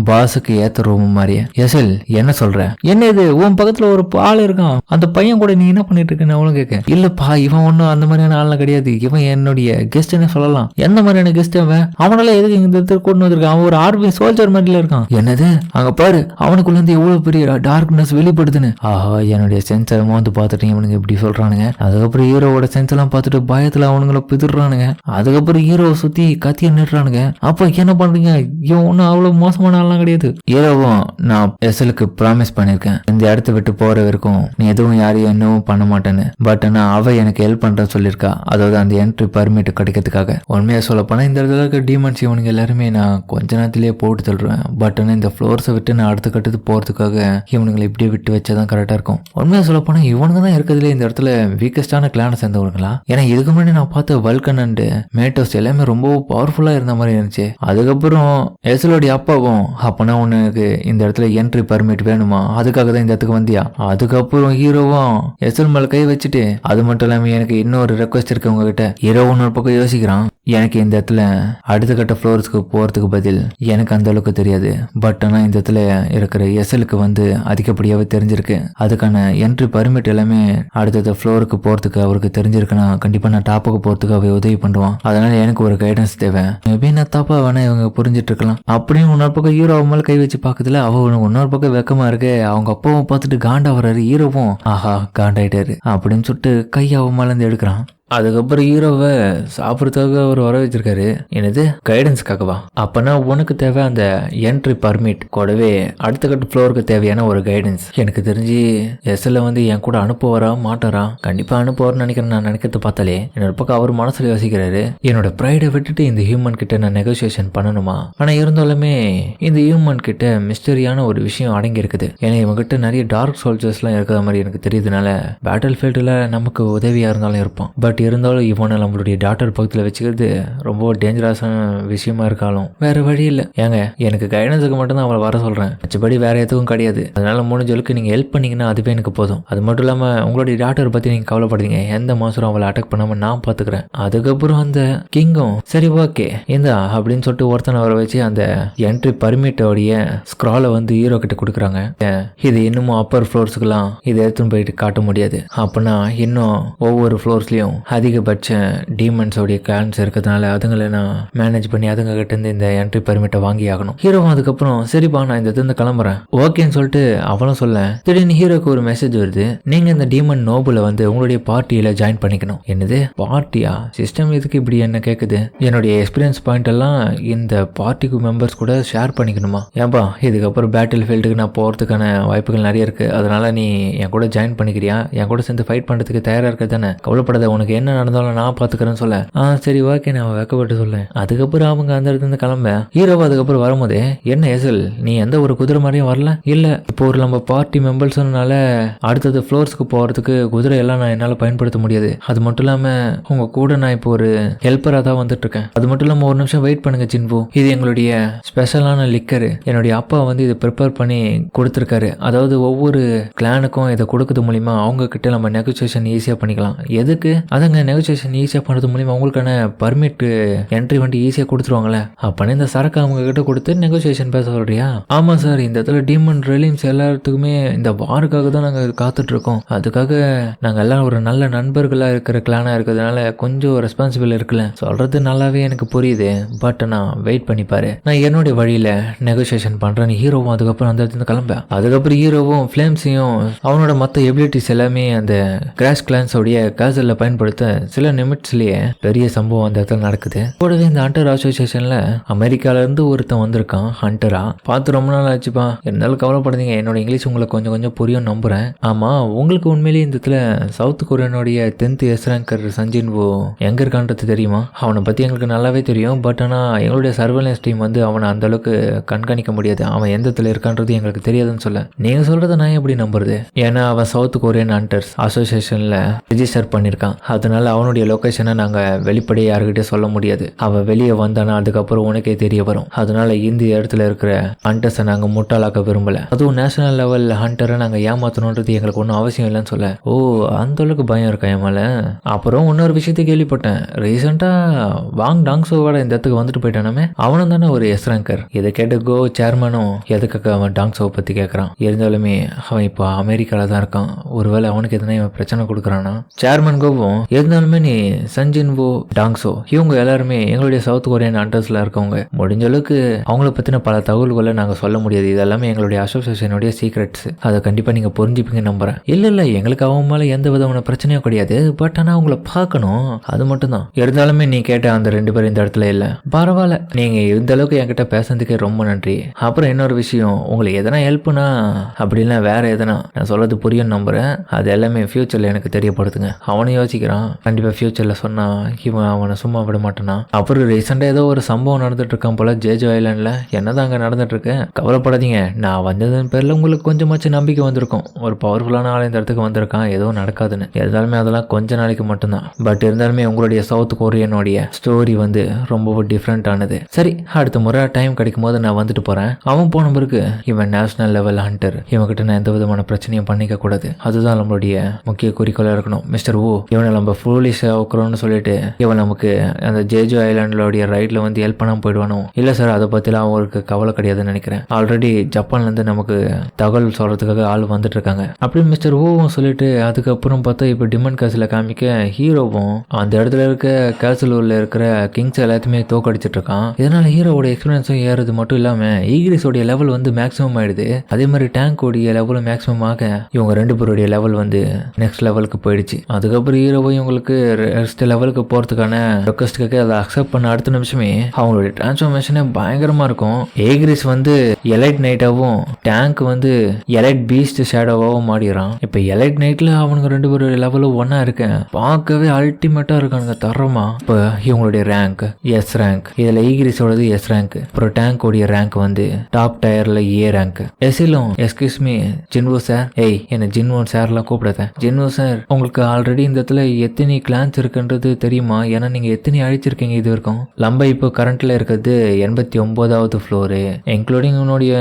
பாஸுக்கு ஏத்த ரூம் மாதிரியே. எசில் என்ன சொல்ற? என்ன இது, உன் பக்கத்துல ஒரு ஆள் இருக்கான், அந்த பையன் கூட நீ என்ன பண்ணிட்டு இருக்கேன்னு அவளும் கேட்க, இல்லப்பா இவன் ஒன்னும் அந்த மாதிரியான ஆள்லாம் கிடையாது, இவன் என்னுடைய கெஸ்ட் சொல்லலாம். எந்த மாதிரியான கெஸ்ட்? அவனால எதுக்கு இந்த இடத்துல கொண்டு வந்திருக்கான்? அவன் ஒரு ஆர்மி சோல்ஜர் மாதிரில இருக்கான். என்னது, அங்க பாரு அவனுக்குள்ள இருந்து எவ்வளவு பெரிய டார்க்னஸ் வெளிப்படுதுன்னு. ஆஹா, என்னுடைய சென்சர் வந்து பார்த்துட்டு இவனுங்க இப்படி சொல்றானுங்க. அதுக்கப்புறம் ஹீரோவோட சென்ஸ் எல்லாம் பார்த்துட்டு பயத்துல அவனுங்களை பிதிர்றானுங்க. அதுக்கப்புறம் ஹீரோவை சுத்தி கத்திய நிட்டுறானுங்க. அப்ப என்ன பண்றீங்க? இவன் ஒன்னும் அவ்வளவு மோசமான ஆள்லாம் கிடையாது. ஹீரோவும், நான் எஸ்எலுக்கு ப்ராமிஸ் பண்ணிருக்கேன், இந்த இடத்த விட்டு போற வரைக்கும் நீ எதுவும் யாரையும் என்னவும் பண்ண மாட்டேன்னு. பட் ஆனா அவ எனக்கு ஹெல்ப் பண்றேன்னு சொல்லியிருக்கா. அதாவது அந்த என்ட்ரி பர்மிட் கிடைக்கிறதுக்காக. உண்மையா சொல்ல போனா இந்த இடத்துல இருக்க டீமன்ஸ் இவனுங்க எல்லாருமே நான் கொஞ்ச நேரத்திலேயே போட்டு தள்ளுவேன். பட் ஆனா இந்த ஃப்ளோர்ஸை விட்டு நான் அடுத்த கட்டத்துக்கு போறதுக்காக இவனுங்களை இப்படியே விட்டு வச்சாதான் கரெக்டா இருக்கும். உண்மையா சொல்ல போனா இவனுங்க தான் இருக்கிறதுல இந்த இடத்துல வீக்கஸ்டான கிளான சேர்ந்தவங்களா. ஏன்னா இதுக்கு முன்னாடி நான் பார்த்த வல்கன் அண்ட் மேட்டோஸ் எல்லாமே ரொம்ப பவர்ஃபுல்லா இருந்த மாதிரி இருந்துச்சு. அதுக்கப்புறம் எஸ்எலோடைய அப்பாவும், அப்பனா உனக்கு இந்த இடத்துல என்ட்ரி பர்மிட் வேணுமா, அதுக்காக தான் இந்த இடத்துக்கு வந்தியா? அதுக்கப்புறம் ஹீரோவும் எஸ்எல் மேல கை வச்சுட்டு, அது மட்டும் இல்லாம எனக்கு இன்னொரு ரெக்வஸ்ட் இருக்கு உங்ககிட்ட. ஹீரோ இன்னொரு பக்கம் யோசிக்கிறான். எனக்கு இந்த இடத்துல அடுத்த கட்ட ஃப்ளோர்ஸ்க்கு போறதுக்கு பதில் எனக்கு அந்த அளவுக்கு தெரியாது. பட் ஆனா இந்த இடத்துல இருக்கிற எஸ்எலுக்கு வந்து அதிகப்படியாவே தெரிஞ்சிருக்கு. அதுக்கான என்ட்ரி பர்மிட் எல்லாமே அடுத்த ஃப்ளோருக்கு போறதுக்கு அவருக்கு தெரிஞ்சிருக்குன்னா கண்டிப்பா நான் டாப்புக்கு போறதுக்கு அவ உதவி பண்ணுவான். அதனால எனக்கு ஒரு கைடன்ஸ் தேவை. மேபி நான் தப்பா வேணா இவங்க புரிஞ்சிட்டு இருக்கலாம். அப்படின்னு இன்னொரு பக்கம் ஹீரோ மேல கை வச்சு பாக்குதுல அவ இன்னொரு பக்கம் வெக்கமா இருக்கு. அவங்க அப்பாவும் பார்த்துட்டு காண்டா வர்றாரு. ஹீரோவும் ஆஹா காண்டாயிட்டாரு அப்படின்னு சொல்லிட்டு கை அவ மேல இருந்து எடுக்கிறான். அதுக்கப்புறம் ஹீரோவை சாப்பிட்றதுக்காக அவர் வர வச்சிருக்காரு. என்னது, கைடன்ஸ்க்காகவா? அப்பனா உனக்கு தேவை அந்த என்ட்ரி பர்மிட் கூடவே அடுத்த கட்ட ஃப்ளோருக்கு தேவையான ஒரு கைடன்ஸ். எனக்கு தெரிஞ்சு எஸ்எல்ல வந்து என் கூட அனுப்புவாரா மாட்டாரா? கண்டிப்பா அனுப்புவார்னு நினைக்கிறேன். நான் நினைக்கிறத பார்த்தாலே என்னோட பக்கம் அவர் மனசுல யோசிக்கிறாரு. என்னோட ப்ரைடை விட்டுட்டு இந்த ஹியூமன் கிட்ட நான் நெகோசியேஷன் பண்ணணுமா? ஆனா இருந்தாலுமே இந்த ஹியூமன் கிட்ட மிஸ்டரியான ஒரு விஷயம் அடங்கி இருக்குது. ஏன்னா இவங்கிட்ட நிறைய டார்க் சோல்ஜர்ஸ் எல்லாம் இருக்கிற மாதிரி எனக்கு தெரியுதுனால பேட்டில் ஃபீல்டுல நமக்கு உதவியா இருந்தாலும் இருப்பான். பட் பட் இருந்தாலும் இவனை நம்மளுடைய டாக்டர் பக்கத்தில் வச்சுக்கிறது ரொம்ப டேஞ்சரஸான விஷயமா இருக்காலும் வேற வழி இல்லை. ஏங்க எனக்கு கைடன்ஸுக்கு மட்டும்தான் அவளை வர சொல்கிறேன், மற்றபடி வேற எதுவும் கிடையாது. அதனால முடிஞ்சளவுக்கு நீங்கள் ஹெல்ப் பண்ணீங்கன்னா அதுவே எனக்கு போதும். அது மட்டும் இல்லாமல் உங்களுடைய டாக்டர் பற்றி நீங்கள் கவலைப்படுறீங்க, எந்த மாதம் அவளை அட்டாக் பண்ணாமல் நான் பார்த்துக்கிறேன். அதுக்கப்புறம் அந்த கிங்கும் சரி ஓகே இந்தா அப்படின்னு சொல்லிட்டு ஒருத்தனை வர வச்சு அந்த என்ட்ரி பர்மிட்டோடைய ஸ்க்ராலை வந்து ஹீரோ கிட்ட கொடுக்குறாங்க. இது இன்னமும் அப்பர் ஃப்ளோர்ஸுக்கெல்லாம் இதை எடுத்துன்னு போயிட்டு காட்ட முடியாது. அப்படின்னா இன்னும் ஒவ்வொரு ஃப்ளோர்ஸ்லயும் அதிகபட்ச டீமன்ஸோடைய கிளான்ஸ் இருக்கிறதுனால அதுங்களை நான் மேனேஜ் பண்ணி அதுங்க கிட்ட இருந்து இந்த என்ட்ரி பர்மிட்டை வாங்கி ஆகணும். ஹீரோவும் அதுக்கப்புறம் சரிப்பா நான் இந்த இருந்து கிளம்புறேன் ஓகேன்னு சொல்லிட்டு அவளும் சொல்ல, திடீர்னு ஹீரோக்கு ஒரு மெசேஜ் வருது, நீங்க இந்த டீமன் நோபுல வந்து உங்களுடைய பார்ட்டியில ஜாயின் பண்ணிக்கணும். என்னது பார்ட்டியா? சிஸ்டம் இதுக்கு இப்படி என்ன கேக்குது? என்னுடைய எக்ஸ்பீரியன்ஸ் பாயிண்ட் எல்லாம் இந்த பார்ட்டிக்கு மெம்பர்ஸ் கூட ஷேர் பண்ணிக்கணுமா? ஏன்பா இதுக்கப்புறம் பேட்டில் ஃபீல்டுக்கு நான் போறதுக்கான வாய்ப்புகள் நிறைய இருக்கு, அதனால நீ என் கூட ஜாயின் பண்ணிக்கிறியா? என் கூட சேர்ந்து ஃபைட் பண்றதுக்கு தயாரா இருக்க தானே? கவலைப்படாத, உனக்கு என்ன நடந்தாலும் நான் பாத்துக்கிறேன்னு சொல்ல, சரி ஓகே நான் வைக்கப்பட்டு சொல்லேன். அதுக்கப்புறம் அவங்க அந்த இடத்துல இருந்து கிளம்ப ஹீரோவா அதுக்கப்புறம் வரும்போதே, என்ன எசல் நீ எந்த ஒரு குதிரை மாதிரியும் வரல? இல்ல இப்போ ஒரு நம்ம பார்ட்டி மெம்பர்ஸ்னால அடுத்தது ஃப்ளோர்ஸ்க்கு போறதுக்கு குதிரை எல்லாம் நான் என்னால பயன்படுத்த முடியாது. அது மட்டும் இல்லாம உங்க கூட நான் இப்போ ஒரு ஹெல்ப்பரா தான் வந்துட்டு இருக்கேன். அது மட்டும் இல்லாம ஒரு நிமிஷம் வெயிட் பண்ணுங்க சின்பு, இது எங்களுடைய ஸ்பெஷலான லிக்கர், என்னுடைய அப்பா வந்து இதை ப்ரிப்பேர் பண்ணி கொடுத்துருக்காரு. அதாவது ஒவ்வொரு கிளானுக்கும் இதை கொடுக்கறது மூலியமா அவங்க கிட்ட நம்ம நெகோசியேஷன் ஈஸியா பண்ணிக்கலாம். எதுக்கு? அதங்க நெகோசியேஷன் ஈஸியா பண்றது மூலியமா அவங்களுக்கான பர்மிட் என்ட்ரி வண்டி ஈஸியா கொடுத்துருவாங்களே. அப்பனே இந்த சரக்கு அவங்க கிட்ட கொடுத்து நெகோசியேஷன் பேச சொல்றியா? ஆமா சார், இந்த இடத்துல டீமன் ரெலிம்ஸ் எல்லாத்துக்குமே இந்த வாருக்காக தான் நாங்க காத்துட்டு இருக்கோம். அதுக்காக நாங்க எல்லாம் ஒரு நல்ல நண்பர்களா இருக்கிற கிளானா இருக்கிறதுனால கொஞ்சம் ரெஸ்பான்சிபிள் இருக்குல்ல. சொல்றது நல்லாவே எனக்கு புரியுது, பட் நான் வெயிட் பண்ணிப்பாரு, நான் என்னுடைய வழியில நெகோசியேஷன் பண்றேன். ஹீரோவும் அதுக்கப்புறம் அந்த இடத்துல கிளம்ப, அதுக்கப்புறம் ஹீரோவும் ஃபிளேம்ஸையும் அவனோட மற்ற எபிலிட்டிஸ் எல்லாமே அந்த கிராஷ் கிளான்ஸோடைய கேசல்ல பயன்படுத்த சில நிமிட்ஸ்லயே பெரிய சம்பவம் அந்த இடத்துல நடக்குது. கூடவே இந்த ஹண்டர் அசோசியேஷன்ல அமெரிக்கால இருந்து ஒருத்தன் வந்திருக்கான் ஹண்டரா. பார்த்து ரொம்ப நாள் ஆச்சுப்பா, இருந்தாலும் கவலைப்படுறீங்க, என்னோட இங்கிலீஷ் உங்களுக்கு கொஞ்சம் கொஞ்சம் புரியும் நம்புறேன். ஆமா உங்களுக்கு உண்மையிலேயே இந்த இடத்துல சவுத் கொரியனுடைய 10th எஸ் ரேங்கர் சஞ்சின்வோ எங்க இருக்கான்றது தெரியுமா? அவனை பத்தி எங்களுக்கு நல்லாவே தெரியும், பட் ஆனா எங்களுடைய சர்வேலன்ஸ் டீம் வந்து அவனை அந்த அளவுக்கு கண்காணிக்க முடியாது, அவன் எந்த இடத்துல இருக்கான்றது எங்களுக்கு தெரியாதுன்னு சொல்ல, நீங்க சொல்றதை நான் எப்படி நம்புறது? ஏன்னா அவன் சவுத் கொரியன் ஹண்டர்ஸ் அசோசியேஷன்ல ரிஜிஸ்டர் பண்ணிருக்கான், அதனால அவனுடைய லொகேஷனை நாங்க வெளிப்படையா யாருக்கிட்டே சொல்ல முடியாது. அவன் வெளியே வந்தானா அதுக்கப்புறம் உனக்கே தெரிய வரும். அதனால இந்த இடத்துல இருக்கிற ஹண்டர்ஸை நாங்க முட்டாளாக்க விரும்பல, அதுவும் நேஷனல் லெவல் ஹண்டரை நாங்க ஏமாத்தணும்ன்றது எங்களுக்கு ஒன்றும் அவசியம் இல்லைன்னு சொல்ல, ஓ அந்த அளவுக்கு பயம் இருக்கா என் மேல? அப்புறம் இன்னொரு விஷயத்தை கேள்விப்பட்டேன், ரீசெண்டா வாங் டாங்ஸோட இந்த இடத்துக்கு வந்துட்டு போயிட்டானே, அவனும் தானே ஒரு எஸ் ரேங்கர். இதை கேட்டு கோ சேர்மனும் எதுக்காக அவன் டாங்ஸோ பத்தி கேட்கறான். இருந்தாலுமே அவன் இப்போ அமெரிக்கால தான் இருக்கான், ஒருவேளை அவனுக்கு எதனா இவன் பிரச்சனை கொடுக்குறானா? சேர்மன் கோவும் இருந்தாலுமே நீ சஞ்சின்வோ டாங்ஸோ இவங்க எல்லாருமே எங்களுடைய சவுத் கொரியன் ஹண்டர்ஸ்ல இருக்கவங்க, முடிஞ்ச அளவுக்கு அவங்கள பத்தின பல தகவல்களை நாங்க சொல்ல முடியாது, இதெல்லாமே எங்களுடைய அசோசியேஷனுடைய சீக்ரெட்ஸ், அதை கண்டிப்பா நீங்க புரிஞ்சுப்பீங்க நம்புறேன். இல்ல எங்களுக்கு அவன் மேல எந்த விதமான பிரச்சனையும் கிடையாது, பட் ஆனா அவங்கள பார்க்கணும் அது மட்டும் தான். இருந்தாலுமே நீ கேட்ட அந்த 2 பேரும் இந்த இடத்துல இல்ல, பரவாயில்ல நீங்க இந்த அளவுக்கு என்கிட்ட பேசுறதுக்கே ரொம்ப நன்றி. அப்புறம் இன்னொரு விஷயம், உங்களுக்கு எதனா ஹெல்ப்னா அப்படின்னா வேற எதனா நான் சொல்றது புரியும் நம்புறேன், அது எல்லாமே ஃபியூச்சர்ல எனக்கு தெரியப்படுத்துங்க. அவனும் யோசிக்கிறான், கண்டிப்பா ஃபியூச்சர்ல சொன்னா இவன் அவனை சும்மா விட மாட்டானா. அப்புறம் ரீசெண்டா ஏதோ ஒரு சம்பவம் நடந்துட்டு இருக்கான் போல ஜேஜோ ஐலாண்ட்ல, என்னதான் அங்க நடந்துட்டு இருக்கு? கவலைப்படாதீங்க, நான் வந்ததன் பேர்ல உங்களுக்கு கொஞ்சமாச்சும் நம்பிக்கை வந்திருக்கும், ஒரு பவர்ஃபுல்லான ஆள் இந்த இடத்துக்கு வந்திருக்கான், ஏதோ நடக்காதுன்னு. இருந்தாலுமே அதெல்லாம் கொஞ்ச நாளைக்கு மட்டும்தான், பட் இருந்தாலுமே உங்களுடைய சவுத் கொரியனுடைய ஸ்டோரி வந்து ரொம்பவும் டிஃப்ரெண்ட் ஆனது. சரி அடுத்த முறை டைம் கிடைக்கும் போது நான் வந்துட்டு போறேன். அவன் போன பிறகு இவன் நேஷனல் லெவல் ஹண்டர், இவன்கிட்ட நான் எந்த விதமான பிரச்சனையும் பண்ணிக்க கூடாது, அதுதான் நம்மளுடைய முக்கிய குறிக்கோளா இருக்கணும். மிஸ்டர் ஓ இவனை நம்ம ஃபுல்லிஷ் ஆக்குறோம்னு சொல்லிட்டு இவன் நமக்கு அந்த ஜேஜோ ஐலாண்டோடைய ரைட்ல வந்து ஹெல்ப் பண்ணாம போயிடுவானோ? இல்ல சார், அதை பத்திலாம் அவங்களுக்கு கவலை கிடையாதுன்னு நினைக்கிறேன். ஆல்ரெடி ஜப்பான்ல இருந்து நமக்கு தகவல் சொல்றதுக்காக ஆள் வந்துட்டு இருக்காங்க அப்படி மிஸ்டர் ஓவும் சொல்லிட்டு, அதுக்கப்புறம் பார்த்தா இப்போ டிமன் கேஸ்ல காமிக்க ஹீரோவும் அந்த இடத்துல இருக்க கேசலூர்ல இருக்கிற கிங்ஸ் எல்லாத்தையுமே தோக்கடிச்சிட்டு இருக்கான். இதனால ஹீரோவோட எக்ஸ்பீரியன்ஸும் ஏறது மட்டும் இல்லாம ஈகிரிஸோடைய லெவல் வந்து மேக்ஸிமம் ஆயிடுது. அதே மாதிரி டேங்கோடைய லெவலும் மேக்ஸிமம் ஆக இவங்க 2 பேருடைய லெவல் வந்து நெக்ஸ்ட் லெவலுக்கு போயிடுச்சு. அதுக்கப்புறம் ஹீரோவும் இவங்களுக்கு நெக்ஸ்ட் லெவலுக்கு போறதுக்கான ரெக்வஸ்ட்காக அதை அக்செப்ட் பண்ண அடுத்த நிமிஷமே அவங்களுடைய டிரான்ஸ்ஃபர்மேஷனே பயங்கரமா இருக்கும். ஏகிரிஸ் வந்து எலைட் நைட்டாவும் டேங்க் வந்து எலைட் பீஸ்ட் ஷேடோவாவும் மாறிடுறான். இப்ப எலைட் நைட்ல அவனுங்க 2 பேரும் லெவலும் ஒன்னா இருக்கேன், பார்க்கவே அல்டிமேட்டா இருக்கானுங்க தரமா. இப்ப இவங்களுடைய ரேங்க் எஸ் ரேங்க், இதுல ஈகிரிஸோடது எஸ் ரேங்க், அப்புறம் டேங்க் உடைய ரேங்க் வந்து டாப் டயர்ல ஏ ரேங்க். எஸ்இலும் எஸ்கியூஸ் மீ ஜின்வோ சார், ஏய் என்ன ஜின்வோ சார்லாம் கூப்பிடாத. ஜின்வோ சார் உங்களுக்கு ஆல்ரெடி இந்த இடத்துல எத்தனை கிளான்ஸ் இருக்குன்றது தெரியுமா? ஏன்னா நீங்க எத்தனை அழிச்சிருக்கீங்க இது வரைக்கும். நம்ம இப்போ கரண்ட்ல இருக்கிறது 89வது ஃப்ளோரு, இன்க்ளூடிங் உன்னுடைய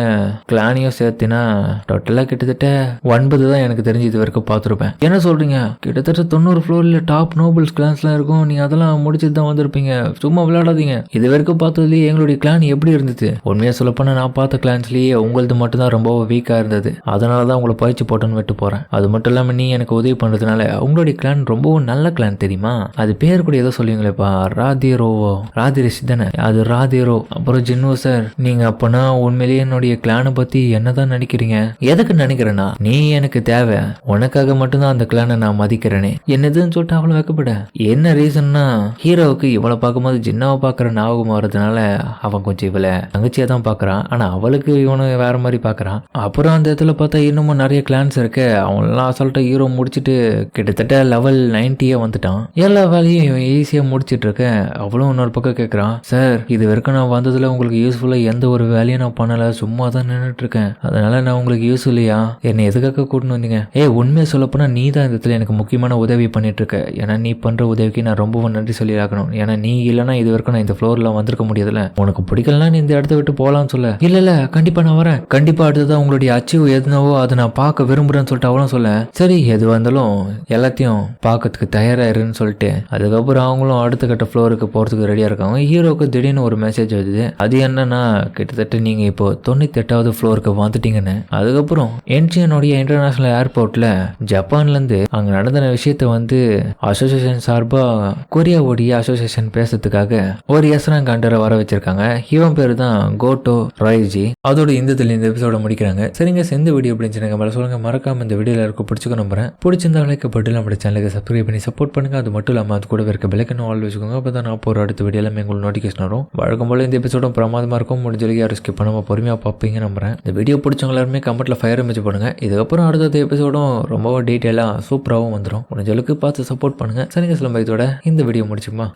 கிளானையும் சேர்த்துனா டோட்டலா கிட்டத்தட்ட 9 தான் எனக்கு தெரிஞ்சு இது வரைக்கும் பார்த்துருப்பேன். என்ன சொல்றீங்க? கிட்டத்தட்ட 90 ஃப்ளோர்ல டாப் நோபல்ஸ் கிளான்ஸ்லாம் இருக்கும். நீங்க அதெல்லாம் முடிச்சுட்டு தான் வந்திருப்பீங்க. சும்மா விளையாடாதீங்க. இது வரைக்கும் பார்த்ததுலேயே எங்களுடைய கிளான் எப்படி இருந்துச்சு? உண்மையா சொல்லப்போனா நான் பார்த்த கிளான்ஸ்லயே உங்களது மட்டும் தான் ரொம்ப வீக்கா இருந்தது. அதனால தான் உங்களை பயிற்சி போட்டுன்னு விட்டு போறேன். அது மட்டும் இல்லாம நீ எனக்கு உதவி பண்றதுனால உங்களுடைய கிளான் ரொம்பவும் நல்ல கிளான் தெரியுமா? அது பேர் கூட ஏதோ சொல்லுவீங்களேப்பா, ராதிரோவோ, ராதிரிஷ் தானே? அது ராதிரோ. அப்புறம் ஜின்னு சார், நீங்க அப்பனா உண்மையிலேயே என்னுடைய கிளானை பத்தி என்னதான் நினைக்கிறீங்க? எதுக்கு நினைக்கிறேன்னா, நீ எனக்கு தேவை, உனக்காக மட்டும்தான் அந்த கிளானை நான் மதிக்கிறேனே. என்னதுன்னு சொல்லிட்டு அவளை வைக்கப்பட. என்ன ரீசன்னா, ஹீரோவுக்கு இவளை பார்க்கும்போது ஜின்னாவை பார்க்குற ஞாபகம் வர்றதுனால அவன் கொஞ்சம் இவளை தங்கச்சியா தான் பார்க்கறான். ஆனா அவளுக்கு இவனை வேற மாதிரி பார்க்கறான். அப்புறம் அந்த இடத்துல பார்த்தா இன்னமும் நிறைய கிளான்ஸ் இருக்கு. அவன்லாம் அசால்ட்டா ஹீரோ முடிச்சுட்டு கிட்டத்தட்ட லெவல் 90 வந்துட்டான். எல்லா வேலையும் இவன் ஈஸியா முடிச்சிட்டு இருக்க. அவளும் இன்னொரு பக்கம் கேட்கறான், சார் இது வரைக்கும் நான் வந்ததுல உங்களுக்கு யூஸ்ஃபுல்லா எந்த ஒரு வேலையும் நான் பண்ணல, சும்மா தான் நின்றுட்டு இருக்கேன். அதனால நான் உங்களுக்கு யூஸ் இல்லையா? என்னை எதுக்காக கூட்டின்னு வந்தீங்க? உண்மையை சொல்லப்போனா நீ தான் இந்த இடத்துல எனக்கு முக்கியமான உதவி பண்ணிட்டு இருக்க. ஏன்னா நீ பண்ற உதவிக்கு நான் ரொம்பவும் நன்றி சொல்லி ஆகணும். ஏன்னா நீ இல்லைன்னா இது வரைக்கும் நான் இந்த ஃப்ளோர்ல வந்திருக்க முடியாதுல்ல. உனக்கு பிடிக்கலன்னா நீ இந்த இடத்த விட்டு போலான்னு சொல்ல. இல்ல கண்டிப்பா நான் வரேன். கண்டிப்பா அடுத்ததான் உங்களுடைய அச்சீவ் எதுனாவோ அதை நான் பார்க்க விரும்புறேன்னு சொல்லிட்டு அவளும் சொல்ல, சரி எது வந்தாலும் எல்லாத்தையும் பார்க்கறதுக்கு தயாராயிருன்னு சொல்லிட்டு அதுக்கப்புறம் அவங்களும் அடுத்த கட்ட ஃப்ளோருக்கு போறதுக்கு ரெடியா இருக்காங்க. ஹீரோக்கு திடீர்னு ஒரு மெசேஜ் வருது. அது என்னன்னா, கிட்டத்தட்ட நீங்க இப்போ 98வது ஃப்ளோருக்கு வந்துட்டீங்கன்னு. அதுக்கப்புறம் என்ஜினுடைய இன்டர்நேஷனல் ஏர்போர்ட்ல ஜப்பான்ல இருந்து அங்க நடந்த விஷயத்த வந்து அசோசியேஷன் சார்பா கொரியாவுடைய அசோசியேஷன் பேசுறதுக்காக ஒரு எஸ்ராங் கண்டரை வர வச்சிருக்காங்க. இவன் பேரு தான் கோட்டோ ராய்ஜி. அதோட இந்த எபிசோட முடிக்கிறாங்க. சரிங்க, இந்த வீடியோ அப்படின்னு மேல சொல்லுங்க. மறக்காம இந்த வீடியோல இருக்க பிடிச்சுக்க நம்புறேன். பிடிச்சிருந்தா லைக்கப்பட்டு நம்ம சேனலுக்கு சப்ஸ்கிரைப் பண்ணி சப்போர்ட் பண்ணுங்க. அது மட்டும் இல்லாம அது கூட இருக்க பெல்லைக்கன் ஆல் வச்சுக்கோங்க. அப்பதான் நான் போற அடுத்த வீடியோல உங்களுக்கு நோட்டிஃபிகேஷன் வரும். வழக்கம் போல இந்த எபிசோடும் பிரமாதமா இருக்கும். முடிஞ்ச வரைக்கும் யாரும் ஸ்கிப் பண்ணாம பொறுமையா பார்ப்பீங்க நம்புறேன். இந்த வீடியோ பிடிச்சவங்க எல்லாருமே கமெண்ட்ல ஃபயர் இமேஜ் பண்ணுங்க. இதுக்கப்புறம் அடுத்த எபிசோடும் ரொம்ப டீட்டெயிலா சூப்பராகவும் வந்துடும். முடிஞ்ச அளவுக்கு பார்த்து சப்போர்ட் பண்ணுங்க. சரிங்க, சில இதோட இந்த வீடியோ முடிச்சுமா.